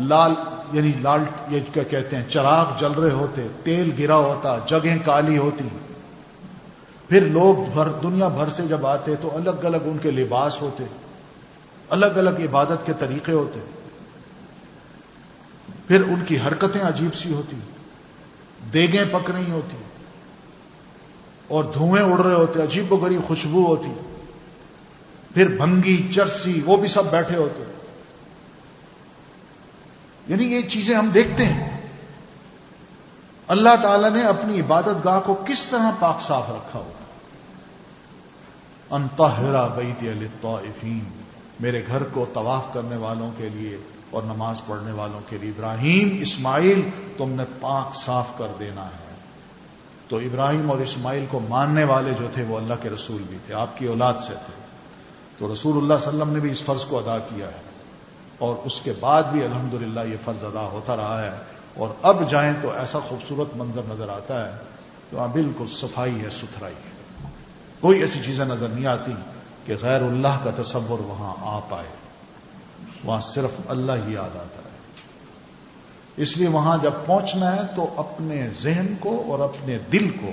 لال یہ کیا کہتے ہیں چراغ جل رہے ہوتے، تیل گرا ہوتا، جگہیں کالی ہوتی، پھر لوگ دنیا بھر سے جب آتے تو الگ الگ ان کے لباس ہوتے، الگ الگ عبادت کے طریقے ہوتے، پھر ان کی حرکتیں عجیب سی ہوتی، دیگیں پک رہی ہوتی اور دھوئیں اڑ رہے ہوتے، عجیب و غریب خوشبو ہوتی، پھر بھنگی چرسی وہ بھی سب بیٹھے ہوتے، یعنی یہ چیزیں ہم دیکھتے ہیں اللہ تعالیٰ نے اپنی عبادت گاہ کو کس طرح پاک صاف رکھا ہوا۔ ان طہر بیتی للطائفین، میرے گھر کو طواف کرنے والوں کے لیے اور نماز پڑھنے والوں کے لیے ابراہیم اسماعیل تم نے پاک صاف کر دینا ہے۔ تو ابراہیم اور اسماعیل کو ماننے والے جو تھے وہ اللہ کے رسول بھی تھے، آپ کی اولاد سے تھے، تو رسول اللہ صلی اللہ علیہ وسلم نے بھی اس فرض کو ادا کیا ہے، اور اس کے بعد بھی الحمدللہ یہ فرض ادا ہوتا رہا ہے، اور اب جائیں تو ایسا خوبصورت منظر نظر آتا ہے کہ وہاں بالکل صفائی ہے، ستھرائی ہے، کوئی ایسی چیزیں نظر نہیں آتی کہ غیر اللہ کا تصور وہاں آ پائے، وہاں صرف اللہ ہی یاد آتا ہے۔ اس لیے وہاں جب پہنچنا ہے تو اپنے ذہن کو اور اپنے دل کو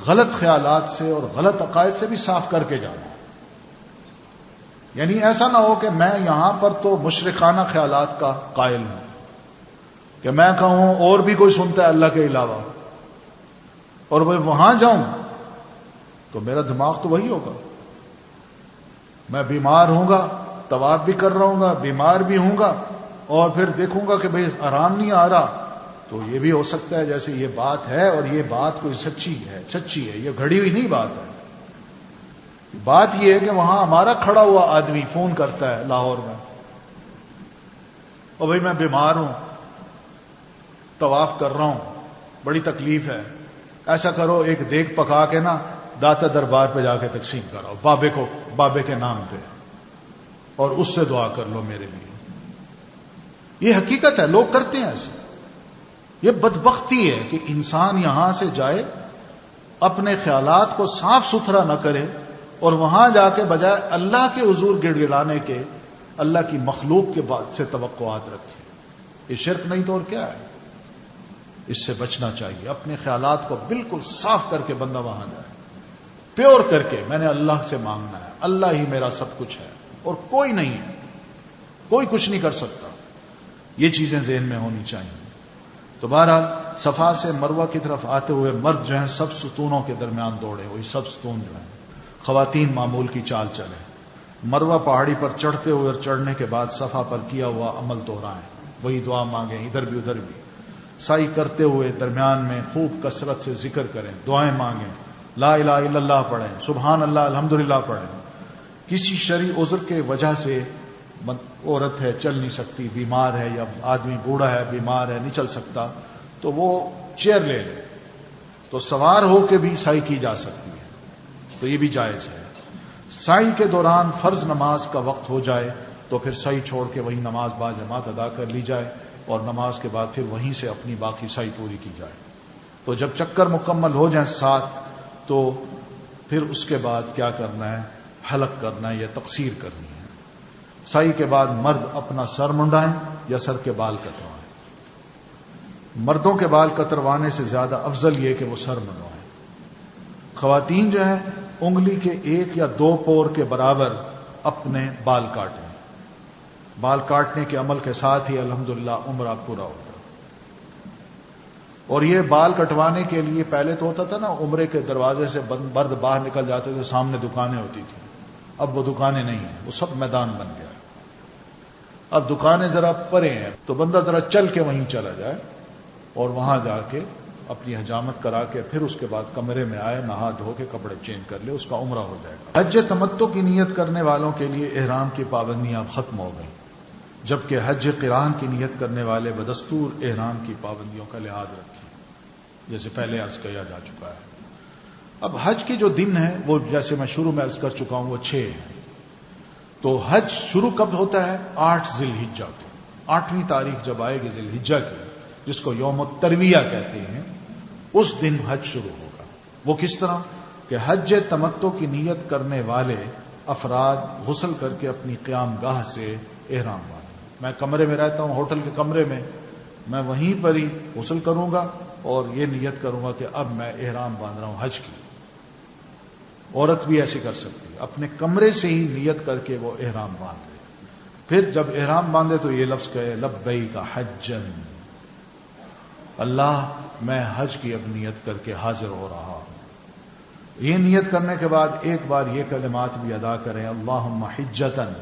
غلط خیالات سے اور غلط عقائد سے بھی صاف کر کے جانا ہے، یعنی ایسا نہ ہو کہ میں یہاں پر تو مشرکانہ خیالات کا قائل ہوں کہ میں کہوں اور بھی کوئی سنتا ہے اللہ کے علاوہ، اور میں وہاں جاؤں تو میرا دماغ تو وہی ہوگا، میں بیمار ہوں گا، طواف بھی کر رہا ہوں گا، بیمار بھی ہوں گا، اور پھر دیکھوں گا کہ بھئی آرام نہیں آ رہا، تو یہ بھی ہو سکتا ہے جیسے یہ بات ہے اور یہ بات کوئی سچی ہے، یہ گھڑی ہوئی نہیں بات ہے۔ بات یہ ہے کہ وہاں ہمارا کھڑا ہوا آدمی فون کرتا ہے لاہور میں، اور بھئی میں بیمار ہوں، طواف کر رہا ہوں، بڑی تکلیف ہے، ایسا کرو ایک دیگ پکا کے نا داتا دربار پہ جا کے تقسیم کراؤ بابے کے نام پہ، اور اس سے دعا کر لو میرے لیے۔ یہ حقیقت ہے، لوگ کرتے ہیں ایسے۔ یہ بدبختی ہے کہ انسان یہاں سے جائے، اپنے خیالات کو صاف ستھرا نہ کرے، اور وہاں جا کے بجائے اللہ کے حضور گڑ گڑانے کے اللہ کی مخلوق کے بعد سے توقعات رکھے۔ یہ شرک نہیں تو اور کیا ہے؟ اس سے بچنا چاہیے، اپنے خیالات کو بالکل صاف کر کے بندہ وہاں جائے، پیور کر کے میں نے اللہ سے مانگنا ہے، اللہ ہی میرا سب کچھ ہے اور کوئی نہیں ہے، کوئی کچھ نہیں کر سکتا۔ یہ چیزیں ذہن میں ہونی چاہیے۔ تو بہرحال صفا سے مروہ کی طرف آتے ہوئے مرد جو ہیں سب ستونوں کے درمیان دوڑے، وہی سب ستون جو ہیں، خواتین معمول کی چال چلے، مروہ پہاڑی پر چڑھتے ہوئے اور چڑھنے کے بعد صفا پر کیا ہوا عمل دہرائیں، وہی دعا مانگیں، ادھر بھی ادھر بھی، سعی کرتے ہوئے درمیان میں خوب کثرت سے ذکر کریں، دعائیں مانگیں، لا الہ الا اللہ پڑھیں، سبحان اللہ الحمدللہ پڑھیں۔ کسی شرعی عذر کے وجہ سے عورت ہے چل نہیں سکتی، بیمار ہے، یا آدمی بوڑھا ہے بیمار ہے نہیں چل سکتا، تو وہ چیئر لے لے، تو سوار ہو کے بھی سعی کی جا سکتی ہے، تو یہ بھی جائز ہے۔ سعی کے دوران فرض نماز کا وقت ہو جائے تو پھر سعی چھوڑ کے وہی نماز با جماعت ادا کر لی جائے، اور نماز کے بعد پھر وہیں سے اپنی باقی سعی پوری کی جائے۔ تو جب چکر مکمل ہو جائیں 7، تو پھر اس کے بعد کیا کرنا ہے؟ حلق کرنا ہے یا تقصیر کرنی ہے۔ سعی کے بعد مرد اپنا سر منڈائیں یا سر کے بال کتروائیں۔ مردوں کے بال کتروانے سے زیادہ افضل یہ کہ وہ سر منڈوائیں۔ خواتین جو ہیں انگلی کے 1 یا 2 پور کے برابر اپنے بال کاٹیں۔ بال کاٹنے کے عمل کے ساتھ ہی الحمدللہ عمرہ پورا ہوتا ہے۔ اور یہ بال کٹوانے کے لیے پہلے تو ہوتا تھا نا، عمرے کے دروازے سے مرد باہر نکل جاتے تھے، سامنے دکانیں ہوتی تھیں، اب وہ دکانیں نہیں ہیں، وہ سب میدان بن گیا۔ اب دکانیں ذرا پرے ہیں تو بندہ ذرا چل کے وہیں چلا جائے اور وہاں جا کے اپنی حجامت کرا کے پھر اس کے بعد کمرے میں آئے، نہا دھو کے کپڑے چینج کر لے، اس کا عمرہ ہو جائے گا۔ حج تمتع کی نیت کرنے والوں کے لیے احرام کی پابندیاں ختم ہو گئیں، جبکہ حج قران کی نیت کرنے والے بدستور احرام کی پابندیوں کا لحاظ رکھیں، جیسے پہلے عرض کیا جا چکا ہے۔ اب حج کے جو دن ہیں وہ جیسے میں شروع میں عرض کر چکا ہوں وہ 6 ہیں۔ تو حج شروع کب ہوتا ہے؟ 8 ذی الحجہ کو، 8ویں تاریخ جب آئے گی ذی الحجہ کی، جس کو یوم الترویہ کہتے ہیں، اس دن حج شروع ہوگا۔ وہ کس طرح کہ حج تمتع کی نیت کرنے والے افراد غسل کر کے اپنی قیام گاہ سے احرام باندھیں۔ میں کمرے میں رہتا ہوں، ہوٹل کے کمرے میں، میں وہیں پر ہی غسل کروں گا اور یہ نیت کروں گا کہ اب میں احرام باندھ رہا ہوں حج کی۔ عورت بھی ایسے کر سکتی ہے، اپنے کمرے سے ہی نیت کر کے وہ احرام باندھے، پھر جب احرام باندھے تو یہ لفظ کہے لبیک حجن، اللہ میں حج کی اب نیت کر کے حاضر ہو رہا ہوں۔ یہ نیت کرنے کے بعد ایک بار یہ کلمات بھی ادا کریں، اللہم حجتن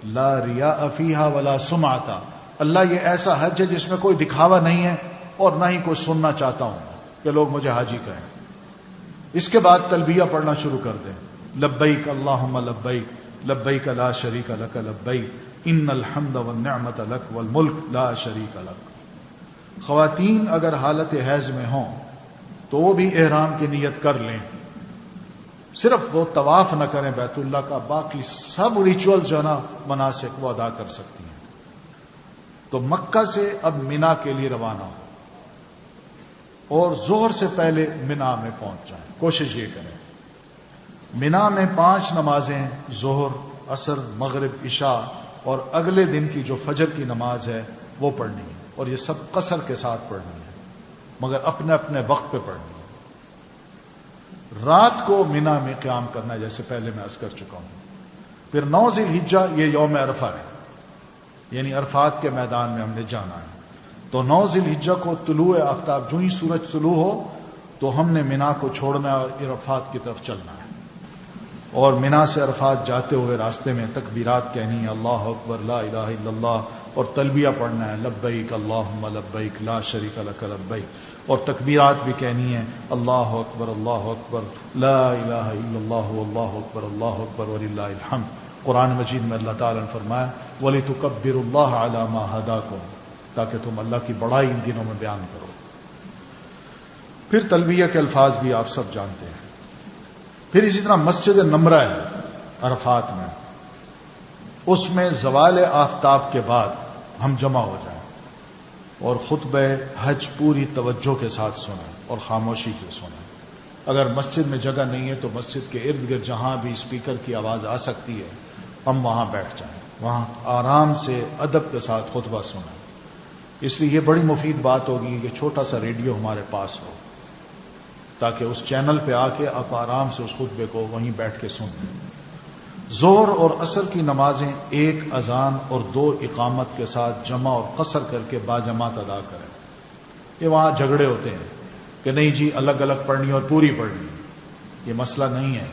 لا ریاء فیہا ولا سمعتا، اللہ یہ ایسا حج ہے جس میں کوئی دکھاوا نہیں ہے اور نہ ہی کوئی سننا چاہتا ہوں کہ لوگ مجھے حاجی کہیں۔ اس کے بعد تلبیہ پڑھنا شروع کر دیں، لبیک اللہم لبیک لبیک لا شریک لک لبیک ان الحمد والنعمت لک والملک لا شریک لک۔ خواتین اگر حالت حیض میں ہوں تو وہ بھی احرام کی نیت کر لیں، صرف وہ طواف نہ کریں بیت اللہ کا، باقی سب ریچول جو ہے نا مناسک وہ ادا کر سکتی ہیں۔ تو مکہ سے اب مینا کے لیے روانہ ہو اور ظہر سے پہلے مینا میں پہنچ جائیں، کوشش یہ کریں۔ مینا میں 5 نمازیں ظہر، عصر، مغرب، عشاء اور اگلے دن کی جو فجر کی نماز ہے وہ پڑھنی ہے، اور یہ سب قصر کے ساتھ پڑھنی ہے، مگر اپنے اپنے وقت پہ پڑھنی ہے۔ رات کو مینا میں قیام کرنا ہے، جیسے پہلے میں عرض کر چکا ہوں۔ پھر 9 ذی الحجہ یہ یوم عرفہ ہے، یعنی عرفات کے میدان میں ہم نے جانا ہے۔ تو 9 ذی الحجہ کو طلوع آفتاب، جو ہی سورج طلوع ہو تو ہم نے مینا کو چھوڑنا ہے اور عرفات کی طرف چلنا ہے، اور مینا سے عرفات جاتے ہوئے راستے میں تکبیرات کہنی ہے، اللہ اکبر لا الہ الا اللہ، اور تلبیہ پڑھنا ہے، لبیک اللہم لبیک لا شریک لک لبیک، اور تکبیرات بھی کہنی ہے، اللہ اکبر لا الہ الا اللہ واللہ اکبر وللہ الحمد۔ قرآن مجید میں اللہ تعالیٰ نے فرمایا وَلِتُكَبِّرُوا اللَّهَ عَلَى مَا هَدَاكُمْ، تاکہ تم اللہ کی بڑائی ان دنوں میں بیان کرو۔ پھر تلبیہ کے الفاظ بھی آپ سب جانتے ہیں۔ پھر اسی طرح مسجد نمرہ ہے عرفات میں، اس میں زوال آفتاب کے بعد ہم جمع ہو جائیں اور خطبہ حج پوری توجہ کے ساتھ سنیں اور خاموشی سے سنیں۔ اگر مسجد میں جگہ نہیں ہے تو مسجد کے ارد گرد جہاں بھی اسپیکر کی آواز آ سکتی ہے ہم وہاں بیٹھ جائیں، وہاں آرام سے ادب کے ساتھ خطبہ سنیں۔ اس لیے یہ بڑی مفید بات ہوگی کہ چھوٹا سا ریڈیو ہمارے پاس ہو، تاکہ اس چینل پہ آ کے آپ آرام سے اس خطبے کو وہیں بیٹھ کے سن لیں۔ ظہر اور عصر کی نمازیں 1 اذان اور 2 اقامت کے ساتھ جمع اور قصر کر کے باجماعت ادا کریں۔ یہ وہاں جھگڑے ہوتے ہیں کہ نہیں جی الگ الگ پڑھنی اور پوری پڑھنی، یہ مسئلہ نہیں ہے،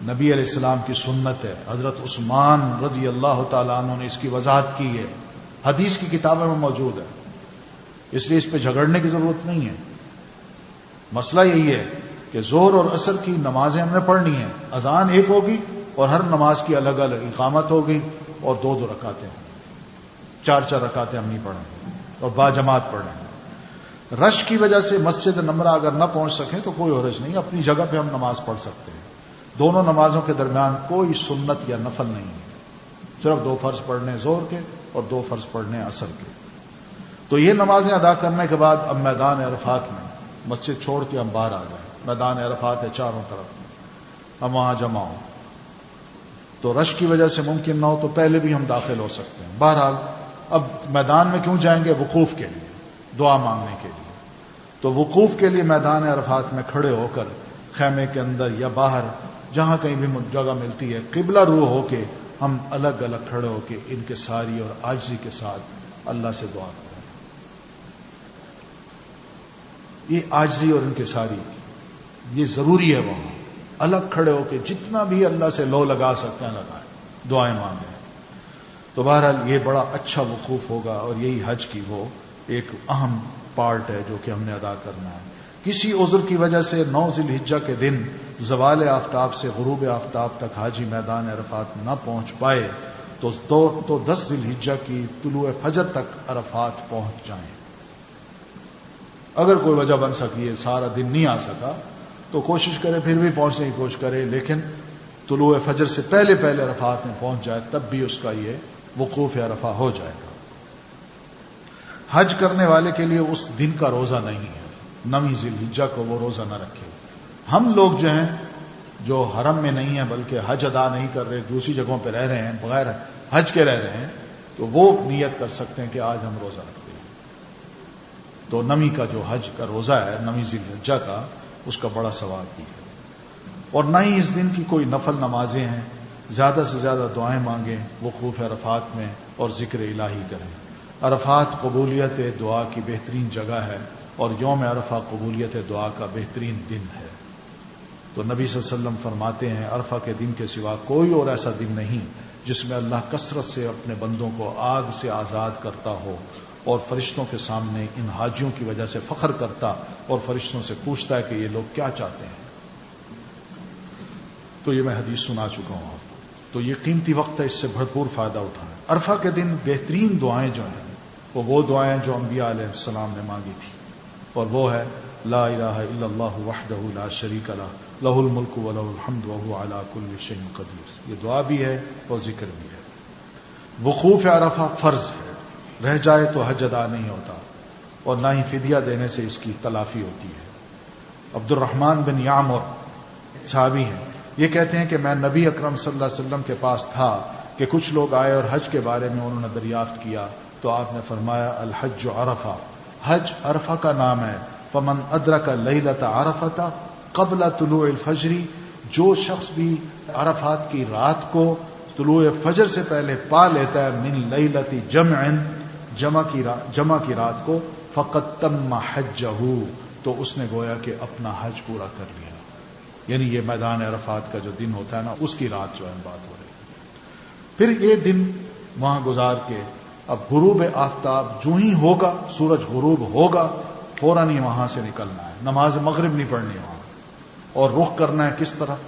نبی علیہ السلام کی سنت ہے۔ حضرت عثمان رضی اللہ تعالیٰ عنہ نے اس کی وضاحت کی ہے، حدیث کی کتابوں میں موجود ہے، اس لیے اس پہ جھگڑنے کی ضرورت نہیں ہے۔ مسئلہ یہی ہے کہ ظہر اور عصر کی نمازیں ہم نے پڑھنی ہیں، اذان 1 ہوگی اور ہر نماز کی الگ الگ اقامت ہوگی اور 2 رکعتیں ہوں، 4 رکعتیں ہم نہیں پڑھیں اور باجماعت پڑھیں۔ رش کی وجہ سے مسجد نمرہ اگر نہ پہنچ سکیں تو کوئی حرج نہیں، اپنی جگہ پہ ہم نماز پڑھ سکتے ہیں۔ دونوں نمازوں کے درمیان کوئی سنت یا نفل نہیں ہے، صرف 2 فرض پڑھنے ظہر کے اور 2 فرض پڑھنے عصر کے۔ تو یہ نمازیں ادا کرنے کے بعد اب میدان عرفات میں مسجد چھوڑ کے ہم باہر آ جائیں، میدان عرفات ہے چاروں طرف، ہم وہاں جمع ہوں، تو رش کی وجہ سے ممکن نہ ہو تو پہلے بھی ہم داخل ہو سکتے ہیں۔ بہرحال اب میدان میں کیوں جائیں گے؟ وقوف کے لیے، دعا مانگنے کے لیے۔ تو وقوف کے لیے میدان عرفات میں کھڑے ہو کر خیمے کے اندر یا باہر جہاں کہیں بھی جگہ ملتی ہے، قبلہ رو ہو کے ہم الگ الگ کھڑے ہو کے انکساری اور عاجزی کے ساتھ اللہ سے دعا کریں۔ یہ عاجزی اور انکساری یہ ضروری ہے، وہاں الگ کھڑے ہو کے جتنا بھی اللہ سے لو لگا سکتے ہیں لگائیں، دعائیں مانگیں۔ تو بہرحال یہ بڑا اچھا وقوف ہوگا اور یہی حج کی وہ ایک اہم پارٹ ہے جو کہ ہم نے ادا کرنا ہے۔ کسی عذر کی وجہ سے 9 ذی الحجہ کے دن زوال آفتاب سے غروب آفتاب تک حاجی میدان عرفات نہ پہنچ پائے تو 10 ذی الحجہ کی طلوع فجر تک عرفات پہنچ جائیں۔ اگر کوئی وجہ بن سکی ہے، سارا دن نہیں آ سکا تو کوشش کرے، پھر بھی پہنچنے کی کوشش کرے، لیکن طلوع فجر سے پہلے عرفات میں پہنچ جائے، تب بھی اس کا یہ وقوف عرفہ ہو جائے گا۔ حج کرنے والے کے لیے اس دن کا روزہ نہیں ہے، 9 ذی الحجہ کو وہ روزہ نہ رکھے۔ ہم لوگ جو ہیں جو حرم میں نہیں ہیں بلکہ حج ادا نہیں کر رہے، دوسری جگہوں پہ رہ رہے ہیں، بغیر حج کے رہ رہے ہیں، تو وہ نیت کر سکتے ہیں کہ آج ہم روزہ رکھتے ہیں۔ تو 9 کا جو حج کا روزہ ہے، 9 ذی الحجہ کا، اس کا بڑا ثواب بھی ہے۔ اور نہ ہی اس دن کی کوئی نفل نمازیں ہیں، زیادہ سے زیادہ دعائیں مانگیں وقوف عرفات میں اور ذکر الہی کریں۔ عرفات قبولیت دعا کی بہترین جگہ ہے اور یوم عرفہ قبولیت دعا کا بہترین دن ہے۔ تو نبی صلی اللہ علیہ وسلم فرماتے ہیں عرفہ کے دن کے سوا کوئی اور ایسا دن نہیں جس میں اللہ کثرت سے اپنے بندوں کو آگ سے آزاد کرتا ہو اور فرشتوں کے سامنے ان حاجیوں کی وجہ سے فخر کرتا اور فرشتوں سے پوچھتا ہے کہ یہ لوگ کیا چاہتے ہیں۔ تو یہ میں حدیث سنا چکا ہوں آپ کو، تو یہ قیمتی وقت ہے، اس سے بھرپور فائدہ اٹھائیں۔ عرفہ کے دن بہترین دعائیں جو ہیں وہ دعائیں جو انبیاء علیہ السلام نے مانگی تھی، اور وہ ہے لا الہ الا اللہ وحدہ لا شریک لہ لہ الملک ولہ الحمد وہو علی کل شیء قدیر، یہ دعا بھی ہے اور ذکر بھی ہے۔ وقوف عرفہ فرض ہے، رہ جائے تو حج ادا نہیں ہوتا اور نہ ہی فدیہ دینے سے اس کی تلافی ہوتی ہے۔ عبد الرحمن بن یعمر صحابی ہیں، یہ کہتے ہیں کہ میں نبی اکرم صلی اللہ علیہ وسلم کے پاس تھا کہ کچھ لوگ آئے اور حج کے بارے میں انہوں نے دریافت کیا، تو آپ نے فرمایا الحج عرفہ، حج عرفہ کا نام ہے، فمن ادرک لیلۃ عرفۃ قبل طلوع الفجر، جو شخص بھی عرفات کی رات کو طلوع فجر سے پہلے پا لیتا ہے، من لیلۃ جمع کی رات کو، فقد تم حجہ، تو اس نے گویا کہ اپنا حج پورا کر لیا۔ یعنی یہ میدان عرفات کا جو دن ہوتا ہے نا، اس کی رات جو ہے بات ہو رہی ہے۔ پھر یہ دن وہاں گزار کے اب غروب آفتاب جو ہی ہوگا، سورج غروب ہوگا، فوراً ہی وہاں سے نکلنا ہے، نماز مغرب نہیں پڑھنی وہاں، اور رخ کرنا ہے کس طرف؟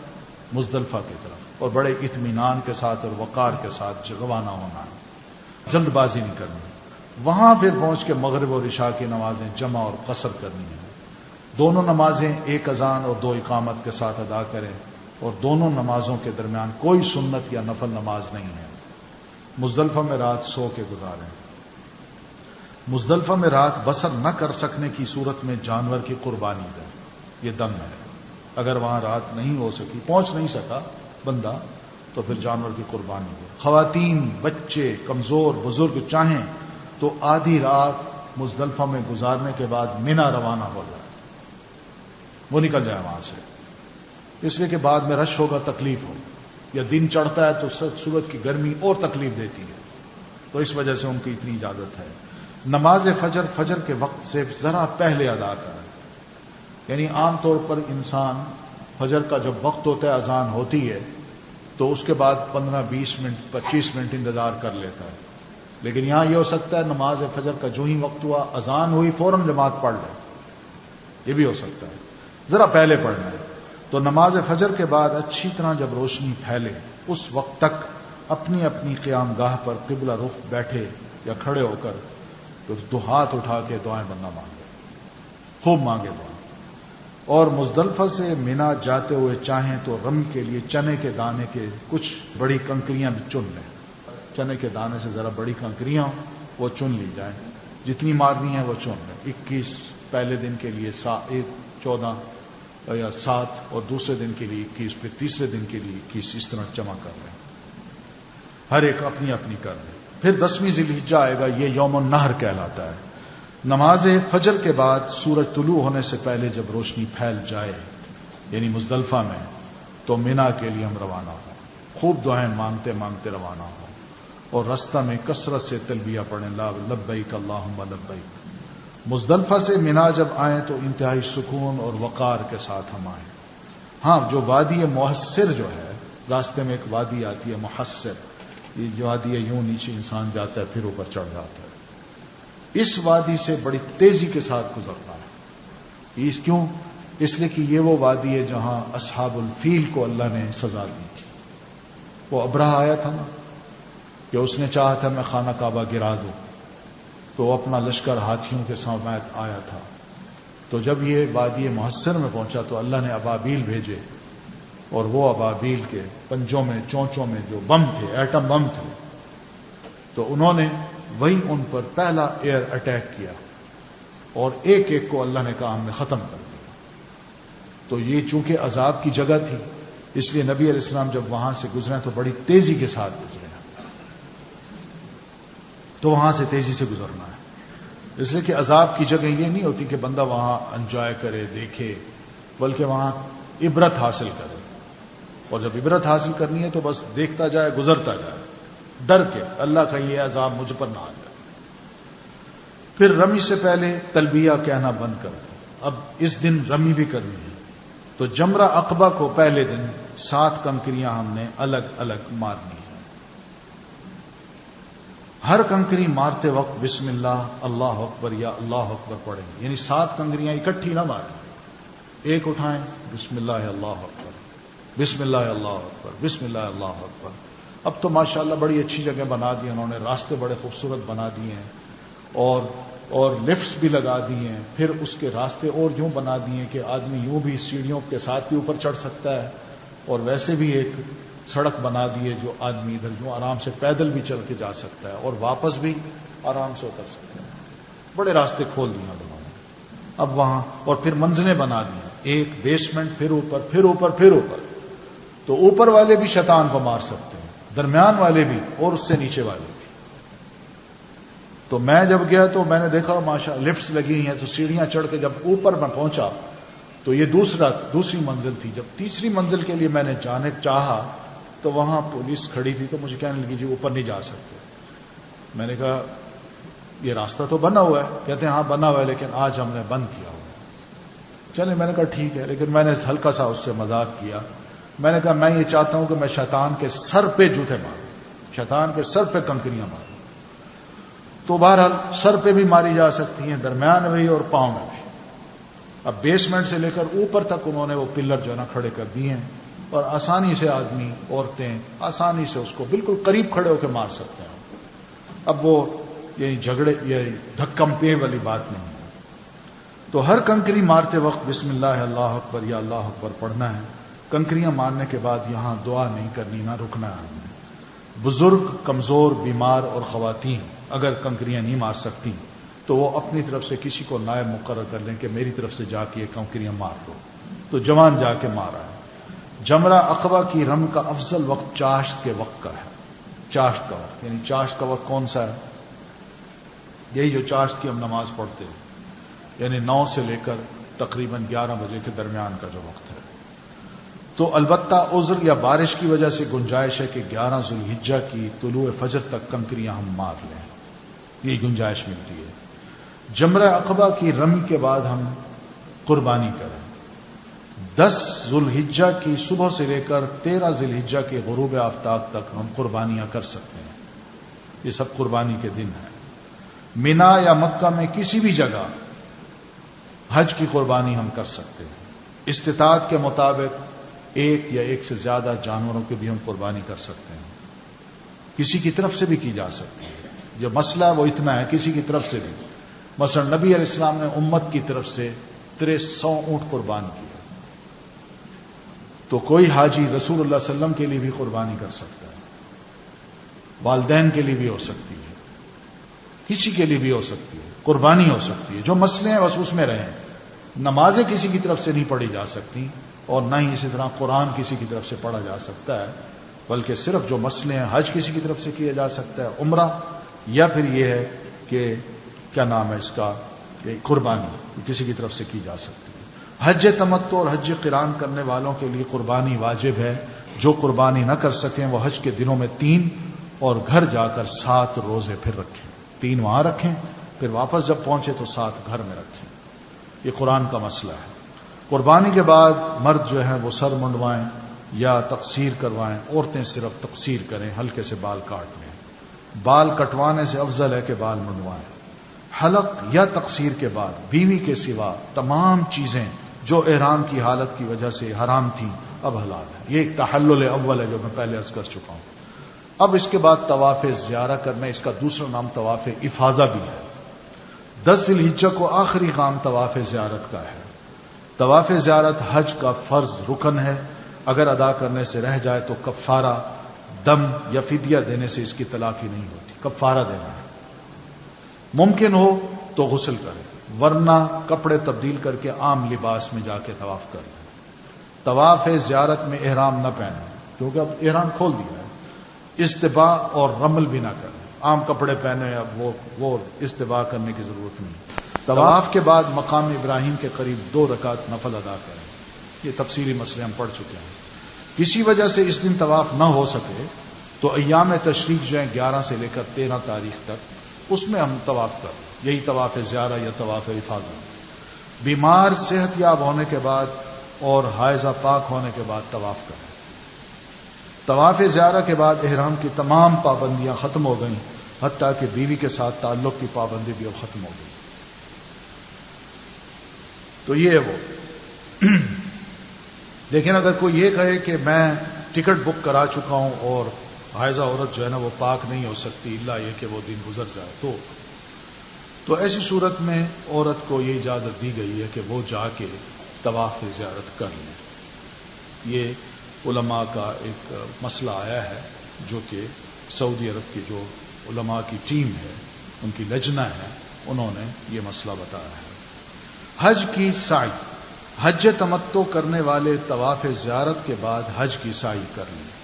مزدلفہ کی طرف، اور بڑے اطمینان کے ساتھ اور وقار کے ساتھ روانہ ہونا ہے، جلد بازی نہیں کرنی۔ وہاں پھر پہنچ کے مغرب اور عشاء کی نمازیں جمع اور قصر کرنی ہیں، دونوں نمازیں ایک اذان اور 2 اقامت کے ساتھ ادا کریں، اور دونوں نمازوں کے درمیان کوئی سنت یا نفل نماز نہیں ہے۔ مزدلفہ میں رات سو کے گزاریں۔ مزدلفہ میں رات بسر نہ کر سکنے کی صورت میں جانور کی قربانی دیں، یہ دم ہے۔ اگر وہاں رات نہیں ہو سکی، پہنچ نہیں سکا بندہ، تو پھر جانور کی قربانی دیں۔ خواتین، بچے، کمزور، بزرگ چاہیں تو آدھی رات مزدلفہ میں گزارنے کے بعد منی روانہ ہو جائے، وہ نکل جائے وہاں سے، اس لیے کہ بعد میں رش ہوگا، تکلیف ہو، یا دن چڑھتا ہے تو سورج کی گرمی اور تکلیف دیتی ہے، تو اس وجہ سے ان کی اتنی اجازت ہے۔ نماز فجر کے وقت سے ذرا پہلے ادا کریں، یعنی عام طور پر انسان فجر کا جب وقت ہوتا ہے، اذان ہوتی ہے تو اس کے بعد 15-20 منٹ 25 منٹ انتظار کر لیتا ہے، لیکن یہاں یہ ہو سکتا ہے نماز فجر کا جو ہی وقت ہوا، اذان ہوئی، فوراً جماعت پڑھ لے، یہ بھی ہو سکتا ہے، ذرا پہلے پڑھنا ہے۔ تو نماز فجر کے بعد اچھی طرح جب روشنی پھیلے اس وقت تک اپنی اپنی قیام گاہ پر قبلہ رخ بیٹھے یا کھڑے ہو کر تو ہاتھ اٹھا کے دعائیں بننا مانگے، خوب مانگے دعائیں. اور مزدلفہ سے مینا جاتے ہوئے چاہیں تو رمی کے لیے چنے کے دانے کے کچھ بڑی کنکریاں بھی چن لیں. چنے کے دانے سے ذرا بڑی کنکریاں وہ چن لی جائیں، جتنی مارنی ہے وہ چن لیں. 21 پہلے دن کے لیے 14 یا 7 اور دوسرے دن کے لیے 21، پھر تیسرے دن کے لیے 21، اس طرح جمع کر لیں. ہر ایک اپنی اپنی کر لیں. پھر 10ویں ذی الحجہ آئے گا، یہ یوم النحر کہلاتا ہے. نماز فجر کے بعد سورج طلوع ہونے سے پہلے جب روشنی پھیل جائے یعنی مزدلفہ میں، تو مینا کے لیے ہم روانہ ہوں. خوب دعائیں مانگتے مانگتے روانہ ہوں اور رستہ میں کثرت سے تلبیہ پڑھیں، لبیک اللہم لبیک. مزدلفہ سے مینا جب آئیں تو انتہائی سکون اور وقار کے ساتھ ہم آئیں. ہاں، جو وادی محسر جو ہے، راستے میں ایک وادی آتی ہے محسر، یہ جو وادی ہے یوں نیچے انسان جاتا ہے پھر اوپر چڑھ جاتا ہے. اس وادی سے بڑی تیزی کے ساتھ گزرنا ہے. کیوں؟ اس لیے کہ یہ وہ وادی ہے جہاں اصحاب الفیل کو اللہ نے سزا دی تھی. وہ ابرہہ آیا تھا نا کہ اس نے چاہا تھا میں خانہ کعبہ گرا دوں، تو وہ اپنا لشکر ہاتھیوں کے ساتھ آیا تھا. تو جب یہ وادی محسر میں پہنچا تو اللہ نے ابابیل بھیجے، اور وہ ابابیل کے پنجوں میں چونچوں میں جو بم تھے، ایٹم بم تھے، تو انہوں نے وہی ان پر پہلا ایئر اٹیک کیا اور ایک ایک کو اللہ نے کہا ہم نے ختم کر دیا. تو یہ چونکہ عذاب کی جگہ تھی، اس لیے نبی علیہ السلام جب وہاں سے گزرے تو بڑی تیزی کے ساتھ گزرے. تو وہاں سے تیزی سے گزرنا ہے، اس لیے کہ عذاب کی جگہ یہ نہیں ہوتی کہ بندہ وہاں انجوائے کرے، دیکھے، بلکہ وہاں عبرت حاصل کرے. اور جب عبرت حاصل کرنی ہے تو بس دیکھتا جائے، گزرتا جائے، ڈر کے اللہ کا یہ عذاب مجھ پر نہ آ جائے. پھر رمی سے پہلے تلبیہ کہنا بند کر دو. اب اس دن رمی بھی کرنی ہے، تو جمرہ عقبہ کو پہلے دن 7 کنکریاں ہم نے الگ الگ مارنی ہے. ہر کنکری مارتے وقت بسم اللہ اللہ اکبر یا اللہ اکبر پڑھیں، یعنی 7 کنکریاں اکٹھی نہ ماریں، ایک اٹھائیں، بسم اللہ اللہ اکبر، بسم اللہ اللہ اکبر، بسم اللہ اللہ اکبر. اب تو ماشاءاللہ بڑی اچھی جگہ بنا دی انہوں نے، راستے بڑے خوبصورت بنا دیے ہیں اور لفٹس بھی لگا دیے ہیں. پھر اس کے راستے اور یوں بنا دیے کہ آدمی یوں بھی سیڑھیوں کے ساتھ بھی اوپر چڑھ سکتا ہے، اور ویسے بھی ایک سڑک بنا دی ہے جو آدمی ادھر یوں آرام سے پیدل بھی چل کے جا سکتا ہے اور واپس بھی آرام سے اتر سکتا ہے. بڑے راستے کھول دیے انہوں نے اب وہاں. اور پھر منزلیں بنا دی، ایک بیسمنٹ، پھر اوپر، پھر اوپر، پھر اوپر. تو اوپر والے بھی شیطان کو مار سکتے ہیں، درمیان والے بھی، اور اس سے نیچے والے بھی. تو میں جب گیا تو میں نے دیکھا ماشاء لفٹس لگی ہیں، تو سیڑھیاں چڑھ کے جب اوپر میں پہنچا تو یہ دوسری منزل تھی. جب تیسری منزل کے لیے میں نے جانے چاہا تو وہاں پولیس کھڑی تھی، تو مجھے کہنے لگی جی اوپر نہیں جا سکتے. میں نے کہا یہ راستہ تو بنا ہوا ہے. کہتے ہیں ہاں بنا ہوا ہے، لیکن آج ہم نے بند کیا ہوا. چلے، میں نے کہا ٹھیک ہے، لیکن میں نے ہلکا سا اس سے مذاق کیا. میں نے کہا میں یہ چاہتا ہوں کہ میں شیطان کے سر پہ جوتے ماروں، شیطان کے سر پہ کنکریاں ماروں. تو بہرحال سر پہ بھی ماری جا سکتی ہیں، درمیان میں بھی اور پاؤں میں بھی. اب بیسمنٹ سے لے کر اوپر تک انہوں نے وہ پلر جو ہے نا کھڑے کر دیے ہیں، اور آسانی سے آدمی، عورتیں آسانی سے اس کو بالکل قریب کھڑے ہو کے مار سکتے ہیں. اب وہ یعنی جھگڑے یا دھکم پے والی بات نہیں ہے. تو ہر کنکری مارتے وقت بسم اللہ اللہ اکبر یا اللہ اکبر پڑھنا ہے. کنکریاں مارنے کے بعد یہاں دعا نہیں کرنی، نہ رکنا ہے. بزرگ، کمزور، بیمار اور خواتین اگر کنکریاں نہیں مار سکتی تو وہ اپنی طرف سے کسی کو نائب مقرر کر لیں کہ میری طرف سے جا کے یہ کنکریاں مار دو. تو جوان جا کے مارا ہے. جمرہ عقبہ کی رم کا افضل وقت چاشت کے وقت کا ہے. چاشت کا وقت یعنی چاشت کا وقت کون سا ہے؟ یہی جو چاشت کی ہم نماز پڑھتے ہیں، یعنی 9 سے لے کر تقریباً 11 بجے کے درمیان کا جو وقت ہے. تو البتہ عذر یا بارش کی وجہ سے گنجائش ہے کہ 11 ذی الحجہ کی طلوع فجر تک کنکریاں ہم مار لیں، یہ گنجائش ملتی ہے. جمرہ عقبہ کی رمی کے بعد ہم قربانی کریں. 10 ذی الحجہ کی صبح سے لے کر 13 ذی الحجہ کے غروب آفتاب تک ہم قربانیاں کر سکتے ہیں. یہ سب قربانی کے دن ہیں. مینا یا مکہ میں کسی بھی جگہ حج کی قربانی ہم کر سکتے ہیں. استطاعت کے مطابق ایک یا ایک سے زیادہ جانوروں کی بھی ہم قربانی کر سکتے ہیں، کسی کی طرف سے بھی کی جا سکتی ہے. جو مسئلہ وہ اتنا ہے کسی کی طرف سے بھی. مثلا نبی علیہ السلام نے امت کی طرف سے 300 اونٹ قربان کیا، تو کوئی حاجی رسول اللہ صلی اللہ علیہ وسلم کے لیے بھی قربانی کر سکتا ہے، والدین کے لیے بھی ہو سکتی ہے، کسی کے لیے بھی ہو سکتی ہے، قربانی ہو سکتی ہے. جو مسئلے ہیں بس اس میں رہیں. نمازیں کسی کی طرف سے نہیں پڑھی جا سکتی اور نہ ہی اسی طرح قرآن کسی کی طرف سے پڑھا جا سکتا ہے، بلکہ صرف جو مسئلے ہیں حج کسی کی طرف سے کیا جا سکتا ہے، عمرہ، یا پھر یہ ہے کہ کیا نام ہے اس کا، قربانی کسی کی طرف سے کی جا سکتی ہے. حج تمتع اور حج قران کرنے والوں کے لیے قربانی واجب ہے. جو قربانی نہ کر سکیں وہ حج کے دنوں میں 3 اور گھر جا کر 7 روزے پھر رکھیں. 3 وہاں رکھیں، پھر واپس جب پہنچے تو 7 گھر میں رکھیں. یہ قرآن کا مسئلہ ہے. قربانی کے بعد مرد جو ہیں وہ سر منڈوائیں یا تقصیر کروائیں، عورتیں صرف تقصیر کریں، ہلکے سے بال کاٹ لیں. بال کٹوانے سے افضل ہے کہ بال منڈوائیں. حلق یا تقصیر کے بعد بیوی کے سوا تمام چیزیں جو احرام کی حالت کی وجہ سے حرام تھیں اب حلال ہے. یہ ایک تحلل اول ہے جو میں پہلے عرض کر چکا ہوں. اب اس کے بعد طواف زیارہ کرنا، اس کا دوسرا نام طواف افاضہ بھی ہے. 10 ذی الحجہ کو آخری کام طواف زیارت کا ہے. طواف زیارت حج کا فرض رکن ہے. اگر ادا کرنے سے رہ جائے تو کفارہ، دم یا فدیہ دینے سے اس کی تلافی نہیں ہوتی، کفارہ دینا ہے. ممکن ہو تو غسل کرے، ورنہ کپڑے تبدیل کر کے عام لباس میں جا کے طواف کر لیں. طواف زیارت میں احرام نہ پہنیں کیونکہ اب احرام کھول دیا ہے. استباء اور رمل بھی نہ کریں، عام کپڑے پہنے، اب وہ استباء کرنے کی ضرورت نہیں. طواف کے بعد مقام ابراہیم کے قریب 2 رکعت نفل ادا کریں. یہ تفصیلی مسئلے ہم پڑھ چکے ہیں. کسی وجہ سے اس دن طواف نہ ہو سکے تو ایام تشریق جو ہیں 11 سے لے کر 13 تاریخ تک اس میں ہم طواف کریں. یہی طواف زیارہ یا طواف افاضہ. بیمار صحت یاب ہونے کے بعد اور حائضہ پاک ہونے کے بعد طواف کریں. طواف زیارہ کے بعد احرام کی تمام پابندیاں ختم ہو گئیں، حتیٰ کہ بیوی کے ساتھ تعلق کی پابندی بھی اب ختم ہو گئی. تو یہ ہے وہ. لیکن اگر کوئی یہ کہے کہ میں ٹکٹ بک کرا چکا ہوں اور حائضہ عورت جو ہے نا وہ پاک نہیں ہو سکتی الا یہ کہ وہ دن گزر جائے، تو ایسی صورت میں عورت کو یہ اجازت دی گئی ہے کہ وہ جا کے طواف زیارت کر لیں. یہ علماء کا ایک مسئلہ آیا ہے جو کہ سعودی عرب کی جو علماء کی ٹیم ہے، ان کی لجنہ ہے، انہوں نے یہ مسئلہ بتایا ہے. حج کی سعی، حج تمتع کرنے والے طواف زیارت کے بعد حج کی سعی کر لیں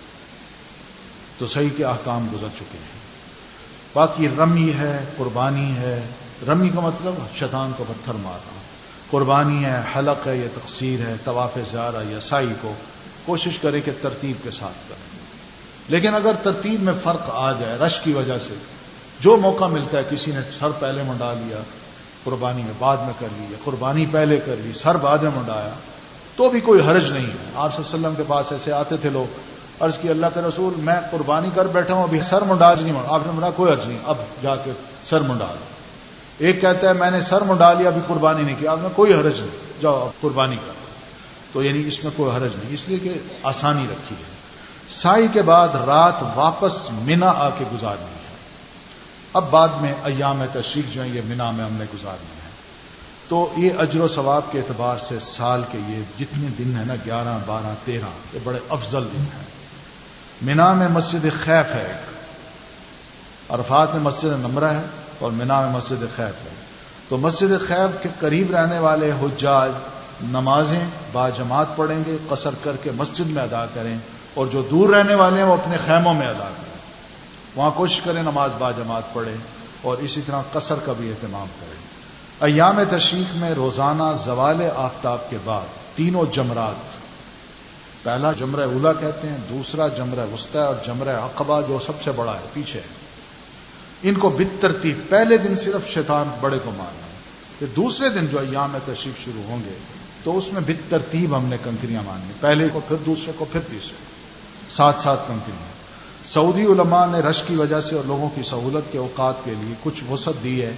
تو صحیح کے احکام گزر چکے ہیں. باقی رمی ہے، قربانی ہے. رمی کا مطلب شیطان کو پتھر مارنا، قربانی ہے، حلق ہے یا تقصیر ہے. طواف زیارہ یا سعی کو کوشش کرے کہ ترتیب کے ساتھ کریں. لیکن اگر ترتیب میں فرق آ جائے رش کی وجہ سے، جو موقع ملتا ہے کسی نے سر پہلے منڈا لیا، قربانی میں بعد میں کر لی، قربانی پہلے کر لی، سر بعد میں منڈایا، تو بھی کوئی حرج نہیں ہے. آپ صلی اللہ علیہ وسلم کے پاس ایسے آتے تھے لوگ، عرض کی اللہ کے رسول میں قربانی کر بیٹھا ہوں، ابھی سر منڈا نہیں منڈا. آپ نے منڈا کوئی حرج نہیں، اب جا کے سر منڈا لو. ایک کہتا ہے میں نے سر منڈا لیا ابھی قربانی نہیں کی، آپ نے کوئی حرج نہیں، جاؤ اب قربانی کر. تو یعنی اس میں کوئی حرج نہیں، اس لیے کہ آسانی رکھی ہے. سعی کے بعد رات واپس منا آ کے گزارنی ہے. اب بعد میں ایام تشریق جو ہیں یہ منا میں ہم نے گزارنی ہے. تو یہ اجر و ثواب کے اعتبار سے سال کے یہ جتنے دن ہیں نا 11، 12، 13 یہ بڑے افضل دن ہیں. منا میں مسجد خیف ہے ایک، عرفات میں مسجد نمرہ ہے اور منا میں مسجد خیف ہے. تو مسجد خیف کے قریب رہنے والے حجاج نمازیں با جماعت پڑھیں گے، قصر کر کے مسجد میں ادا کریں، اور جو دور رہنے والے ہیں وہ اپنے خیموں میں ادا کریں. وہاں کوشش کریں نماز با جماعت پڑھیں اور اسی طرح قصر کا بھی اہتمام کریں. ایام تشریق میں روزانہ زوال آفتاب کے بعد تینوں جمرات، پہلا جمرہ اولا کہتے ہیں، دوسرا جمرہ وسطی اور جمرہ عقبہ جو سب سے بڑا ہے پیچھے ہے، ان کو بالترتیب پہلے دن صرف شیطان بڑے کو مارنا ہے. پھر دوسرے دن جو ایام تشریق شروع ہوں گے تو اس میں بالترتیب ہم نے کنکریاں مارنی، پہلے کو پھر دوسرے کو پھر تیسرے، ساتھ ساتھ کنکریاں. سعودی علماء نے رش کی وجہ سے اور لوگوں کی سہولت کے اوقات کے لیے کچھ وسعت دی ہے،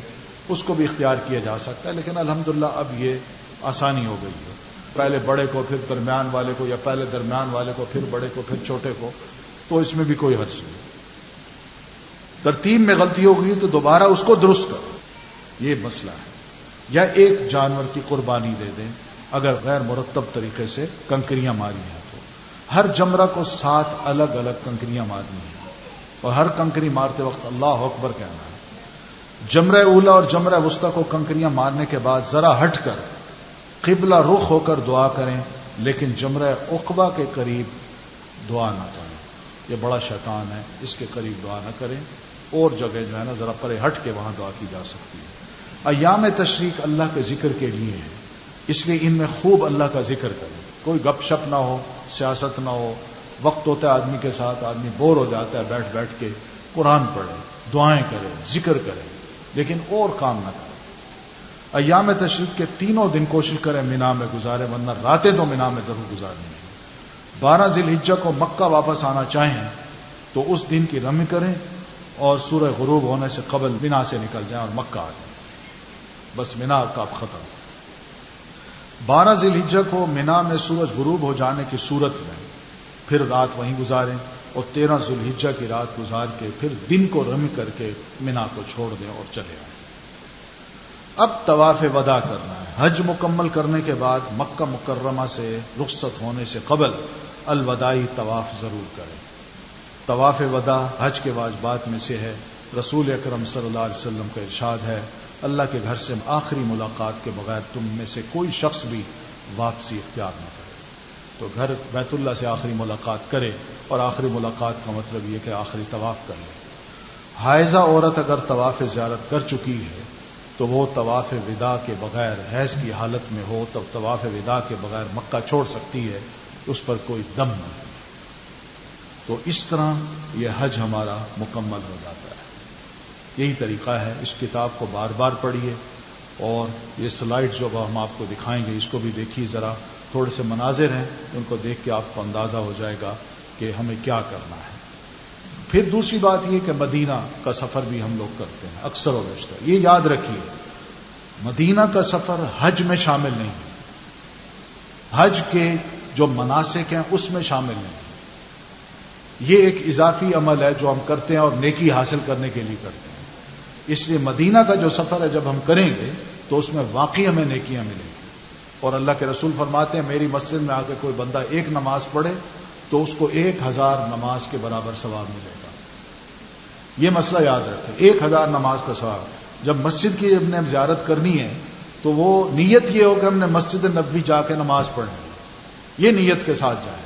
اس کو بھی اختیار کیا جا سکتا ہے، لیکن الحمدللہ اب یہ آسانی ہو گئی ہے. پہلے بڑے کو پھر درمیان والے کو، یا پہلے درمیان والے کو پھر بڑے کو پھر چھوٹے کو، تو اس میں بھی کوئی حرج نہیں. ترتیب میں غلطی ہو گئی تو دوبارہ اس کو درست کرو، یہ مسئلہ ہے. یا ایک جانور کی قربانی دے دیں اگر غیر مرتب طریقے سے کنکریاں ماری ہیں تو ہر جمرہ کو 7 الگ الگ کنکریاں مارنی ہیں، اور ہر کنکری مارتے وقت اللہ اکبر کہنا ہے. جمرہ اولا اور جمرہ وسطیٰ کو کنکریاں مارنے کے بعد ذرا ہٹ کر قبلہ رخ ہو کر دعا کریں، لیکن جمرہ عقبہ کے قریب دعا نہ کریں. یہ بڑا شیطان ہے، اس کے قریب دعا نہ کریں. اور جگہ جو ہے نا ذرا پرے ہٹ کے وہاں دعا کی جا سکتی ہے. ایام تشریق اللہ کے ذکر کے لیے ہیں، اس لیے ان میں خوب اللہ کا ذکر کریں. کوئی گپ شپ نہ ہو، سیاست نہ ہو. وقت ہوتا ہے آدمی کے ساتھ، آدمی بور ہو جاتا ہے بیٹھ بیٹھ کے. قرآن پڑھے، دعائیں کرے، ذکر کرے، لیکن اور کام نہ کرے. ایام تشریق کے تینوں دن کوشش کریں مینا میں گزارے، ورنہ راتیں تو مینا میں ضرور گزارنی ہے. 12 ذی الحجہ کو مکہ واپس آنا چاہیں تو اس دن کی رمی کریں اور سورہ غروب ہونے سے قبل مینا سے نکل جائیں اور مکہ آ جائیں. بس مینا کا اب ختم. 12 ذی الحجہ کو مینا میں سورج غروب ہو جانے کی صورت میں پھر رات وہیں گزاریں، اور 13 ذی الحجہ کی رات گزار کے پھر دن کو رمی کر کے مینا کو چھوڑ دیں اور چلے آئیں. اب طواف وداع کرنا ہے. حج مکمل کرنے کے بعد مکہ مکرمہ سے رخصت ہونے سے قبل الوداعی طواف ضرور کریں. طواف وداع حج کے واجبات میں سے ہے. رسول اکرم صلی اللہ علیہ وسلم کا ارشاد ہے، اللہ کے گھر سے آخری ملاقات کے بغیر تم میں سے کوئی شخص بھی واپسی اختیار نہ کرے. تو گھر بیت اللہ سے آخری ملاقات کرے، اور آخری ملاقات کا مطلب یہ کہ آخری طواف کر لے. حائضہ عورت اگر طواف زیارت کر چکی ہے تو وہ طواف وداع کے بغیر حیض کی حالت میں ہو تو طواف وداع کے بغیر مکہ چھوڑ سکتی ہے، اس پر کوئی دم نہیں. تو اس طرح یہ حج ہمارا مکمل ہو جاتا ہے. یہی طریقہ ہے. اس کتاب کو بار بار پڑھیے، اور یہ سلائڈ جو ہم آپ کو دکھائیں گے اس کو بھی دیکھیے. ذرا تھوڑے سے مناظر ہیں، ان کو دیکھ کے آپ کو اندازہ ہو جائے گا کہ ہمیں کیا کرنا ہے. پھر دوسری بات یہ کہ مدینہ کا سفر بھی ہم لوگ کرتے ہیں اکثر و بیشتر. یہ یاد رکھیے، مدینہ کا سفر حج میں شامل نہیں ہے. حج کے جو مناسک ہیں اس میں شامل نہیں. یہ ایک اضافی عمل ہے جو ہم کرتے ہیں اور نیکی حاصل کرنے کے لیے کرتے ہیں. اس لیے مدینہ کا جو سفر ہے جب ہم کریں گے تو اس میں واقعی ہمیں نیکیاں ملیں گی. اور اللہ کے رسول فرماتے ہیں میری مسجد میں آ کے کوئی بندہ ایک نماز پڑھے تو اس کو 1000 نماز کے برابر ثواب ملے گا. یہ مسئلہ یاد رکھیں، 1000 نماز کا ثواب. جب مسجد کی ہم نے زیارت کرنی ہے تو وہ نیت یہ ہو کہ ہم نے مسجد نبوی جا کے نماز پڑھنی ہے، یہ نیت کے ساتھ جائیں.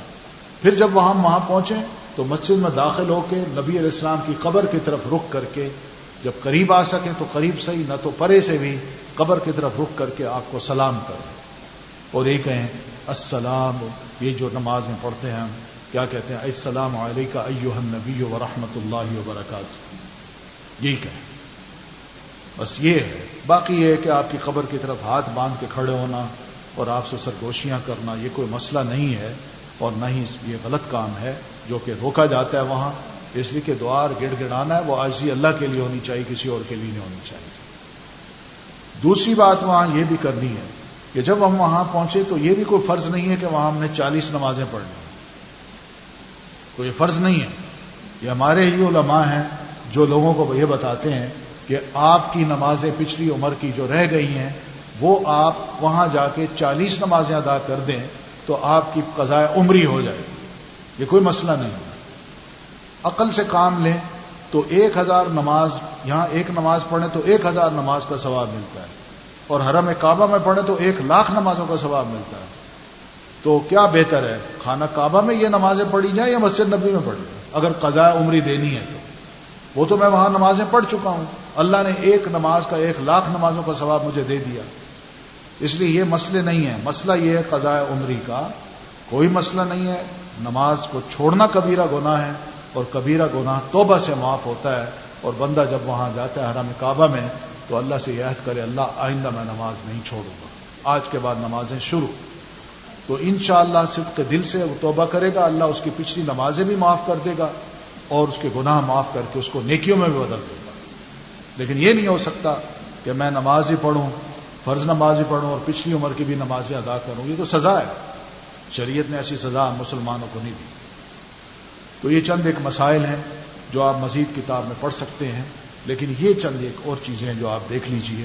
پھر جب وہاں پہنچیں تو مسجد میں داخل ہو کے نبی علیہ السلام کی قبر کی طرف رخ کر کے جب قریب آ سکیں تو قریب صحیح، نہ تو پرے سے بھی قبر کی طرف رخ کر کے آپ کو سلام کریں اور یہ کہیں السلام. یہ جو نماز میں پڑھتے ہیں ہم کیا کہتے ہیں؟ السلام علیکہ ایھا النبی ورحمۃ اللہ وبرکاتہ. یہی کہیں، بس یہ ہے. باقی یہ ہے کہ آپ کی قبر کی طرف ہاتھ باندھ کے کھڑے ہونا اور آپ سے سرگوشیاں کرنا یہ کوئی مسئلہ نہیں ہے، اور نہ ہی یہ غلط کام ہے جو کہ روکا جاتا ہے وہاں. اس لیے کہ دعا گڑ گڑانا ہے وہ عاجزی اللہ کے لیے ہونی چاہیے، کسی اور کے لیے نہیں ہونی چاہیے. دوسری بات وہاں یہ بھی کرنی ہے کہ جب ہم وہاں پہنچے تو یہ بھی کوئی فرض نہیں ہے کہ وہاں ہم نے 40 نمازیں پڑھنی. کوئی فرض نہیں ہے. یہ ہمارے ہی علماء ہیں جو لوگوں کو یہ بتاتے ہیں کہ آپ کی نمازیں پچھلی عمر کی جو رہ گئی ہیں وہ آپ وہاں جا کے 40 نمازیں ادا کر دیں تو آپ کی قضاء عمری ہو جائے گی. یہ کوئی مسئلہ نہیں ہے. عقل سے کام لیں تو 1000 نماز، یہاں ایک نماز پڑھیں تو 1000 نماز کا ثواب ملتا ہے، اور حرم کعبہ میں پڑھیں تو 1,00,000 نمازوں کا ثواب ملتا ہے. تو کیا بہتر ہے، خانہ کعبہ میں یہ نمازیں پڑھی جائیں یا مسجد نبوی میں پڑھی جائیں؟ اگر قضاء عمری دینی ہے تو وہ تو میں وہاں نمازیں پڑھ چکا ہوں، اللہ نے ایک نماز کا 1,00,000 نمازوں کا ثواب مجھے دے دیا. اس لیے یہ مسئلے نہیں ہیں. مسئلہ یہ ہے قضاء عمری کا کوئی مسئلہ نہیں ہے. نماز کو چھوڑنا کبیرہ گناہ ہے، اور کبیرہ گناہ توبہ سے معاف ہوتا ہے. اور بندہ جب وہاں جاتا ہے حرم کعبہ میں تو اللہ سے یہ عہد کرے اللہ آئندہ میں نماز نہیں چھوڑوں گا، آج کے بعد نمازیں شروع. تو انشاءاللہ صدق دل سے وہ توبہ کرے گا، اللہ اس کی پچھلی نمازیں بھی معاف کر دے گا اور اس کے گناہ معاف کر کے اس کو نیکیوں میں بھی بدل دے گا. لیکن یہ نہیں ہو سکتا کہ میں نماز ہی پڑھوں، فرض نمازیں پڑھوں اور پچھلی عمر کی بھی نمازیں ادا کروں، یہ تو سزا ہے. شریعت نے ایسی سزا مسلمانوں کو نہیں دی. تو یہ چند ایک مسائل ہیں جو آپ مزید کتاب میں پڑھ سکتے ہیں، لیکن یہ چند ایک اور چیزیں جو آپ دیکھ لیجئے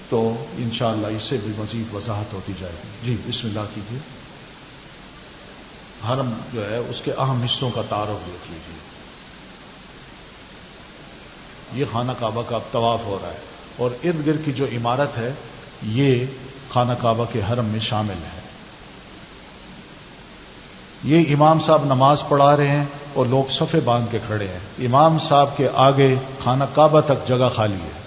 تو انشاءاللہ اس سے بھی مزید وضاحت ہوتی جائے گی. جی بسم اللہ کیجیے. حرم جو ہے اس کے اہم حصوں کا تعارف دیکھ لیجیے. یہ خانہ کعبہ کا اب طواف ہو رہا ہے اور ارد گرد کی جو عمارت ہے یہ خانہ کعبہ کے حرم میں شامل ہے. یہ امام صاحب نماز پڑھا رہے ہیں اور لوگ صفے باندھ کے کھڑے ہیں. امام صاحب کے آگے خانہ کعبہ تک جگہ خالی ہے،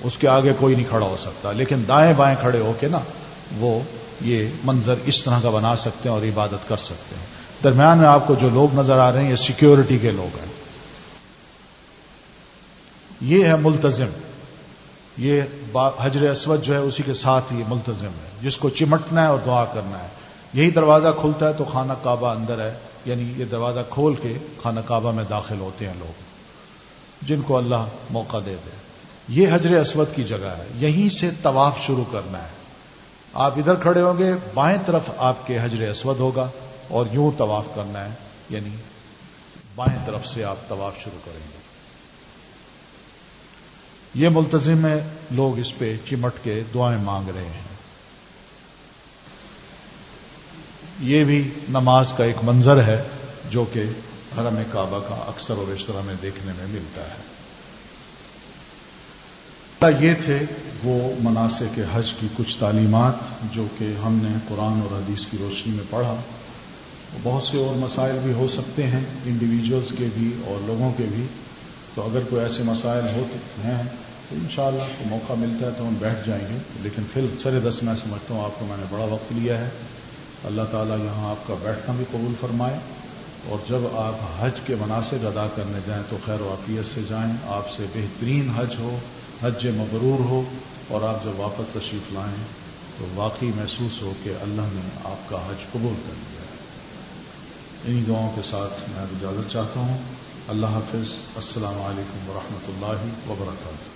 اس کے آگے کوئی نہیں کھڑا ہو سکتا، لیکن دائیں بائیں کھڑے ہو کے نا وہ یہ منظر اس طرح کا بنا سکتے ہیں اور عبادت کر سکتے ہیں. درمیان میں آپ کو جو لوگ نظر آ رہے ہیں یہ سیکیورٹی کے لوگ ہیں. یہ ہے ملتزم، یہ حجر اسود جو ہے اسی کے ساتھ یہ ملتزم ہے جس کو چمٹنا ہے اور دعا کرنا ہے. یہی دروازہ کھلتا ہے تو خانہ کعبہ اندر ہے، یعنی یہ دروازہ کھول کے خانہ کعبہ میں داخل ہوتے ہیں لوگ جن کو اللہ موقع دے دے. یہ حجر اسود کی جگہ ہے، یہیں سے طواف شروع کرنا ہے. آپ ادھر کھڑے ہوں گے، بائیں طرف آپ کے حجر اسود ہوگا اور یوں طواف کرنا ہے، یعنی بائیں طرف سے آپ طواف شروع کریں گے. یہ ملتزم ہے، لوگ اس پہ چمٹ کے دعائیں مانگ رہے ہیں. یہ بھی نماز کا ایک منظر ہے جو کہ حرم کعبہ کا اکثر و بیشتر میں دیکھنے میں ملتا ہے. یہ تھے وہ مناسک حج کی کچھ تعلیمات جو کہ ہم نے قرآن اور حدیث کی روشنی میں پڑھا. بہت سے اور مسائل بھی ہو سکتے ہیں انڈیویجولز کے بھی اور لوگوں کے بھی، تو اگر کوئی ایسے مسائل ہوتے ہیں تو انشاءاللہ کو موقع ملتا ہے تو ہم بیٹھ جائیں گے. لیکن پھر سر دس میں سمجھتا ہوں آپ کو میں نے بڑا وقت لیا ہے. اللہ تعالیٰ یہاں آپ کا بیٹھنا بھی قبول فرمائے، اور جب آپ حج کے مناسک ادا کرنے جائیں تو خیر و عافیت سے جائیں. آپ سے بہترین حج ہو، حج مبرور ہو، اور آپ جب واپس تشریف لائیں تو واقعی محسوس ہو کہ اللہ نے آپ کا حج قبول کر لیا ہے. انہی دعاؤں کے ساتھ میں اجازت چاہتا ہوں. اللہ حافظ. السلام علیکم ورحمۃ اللہ وبرکاتہ.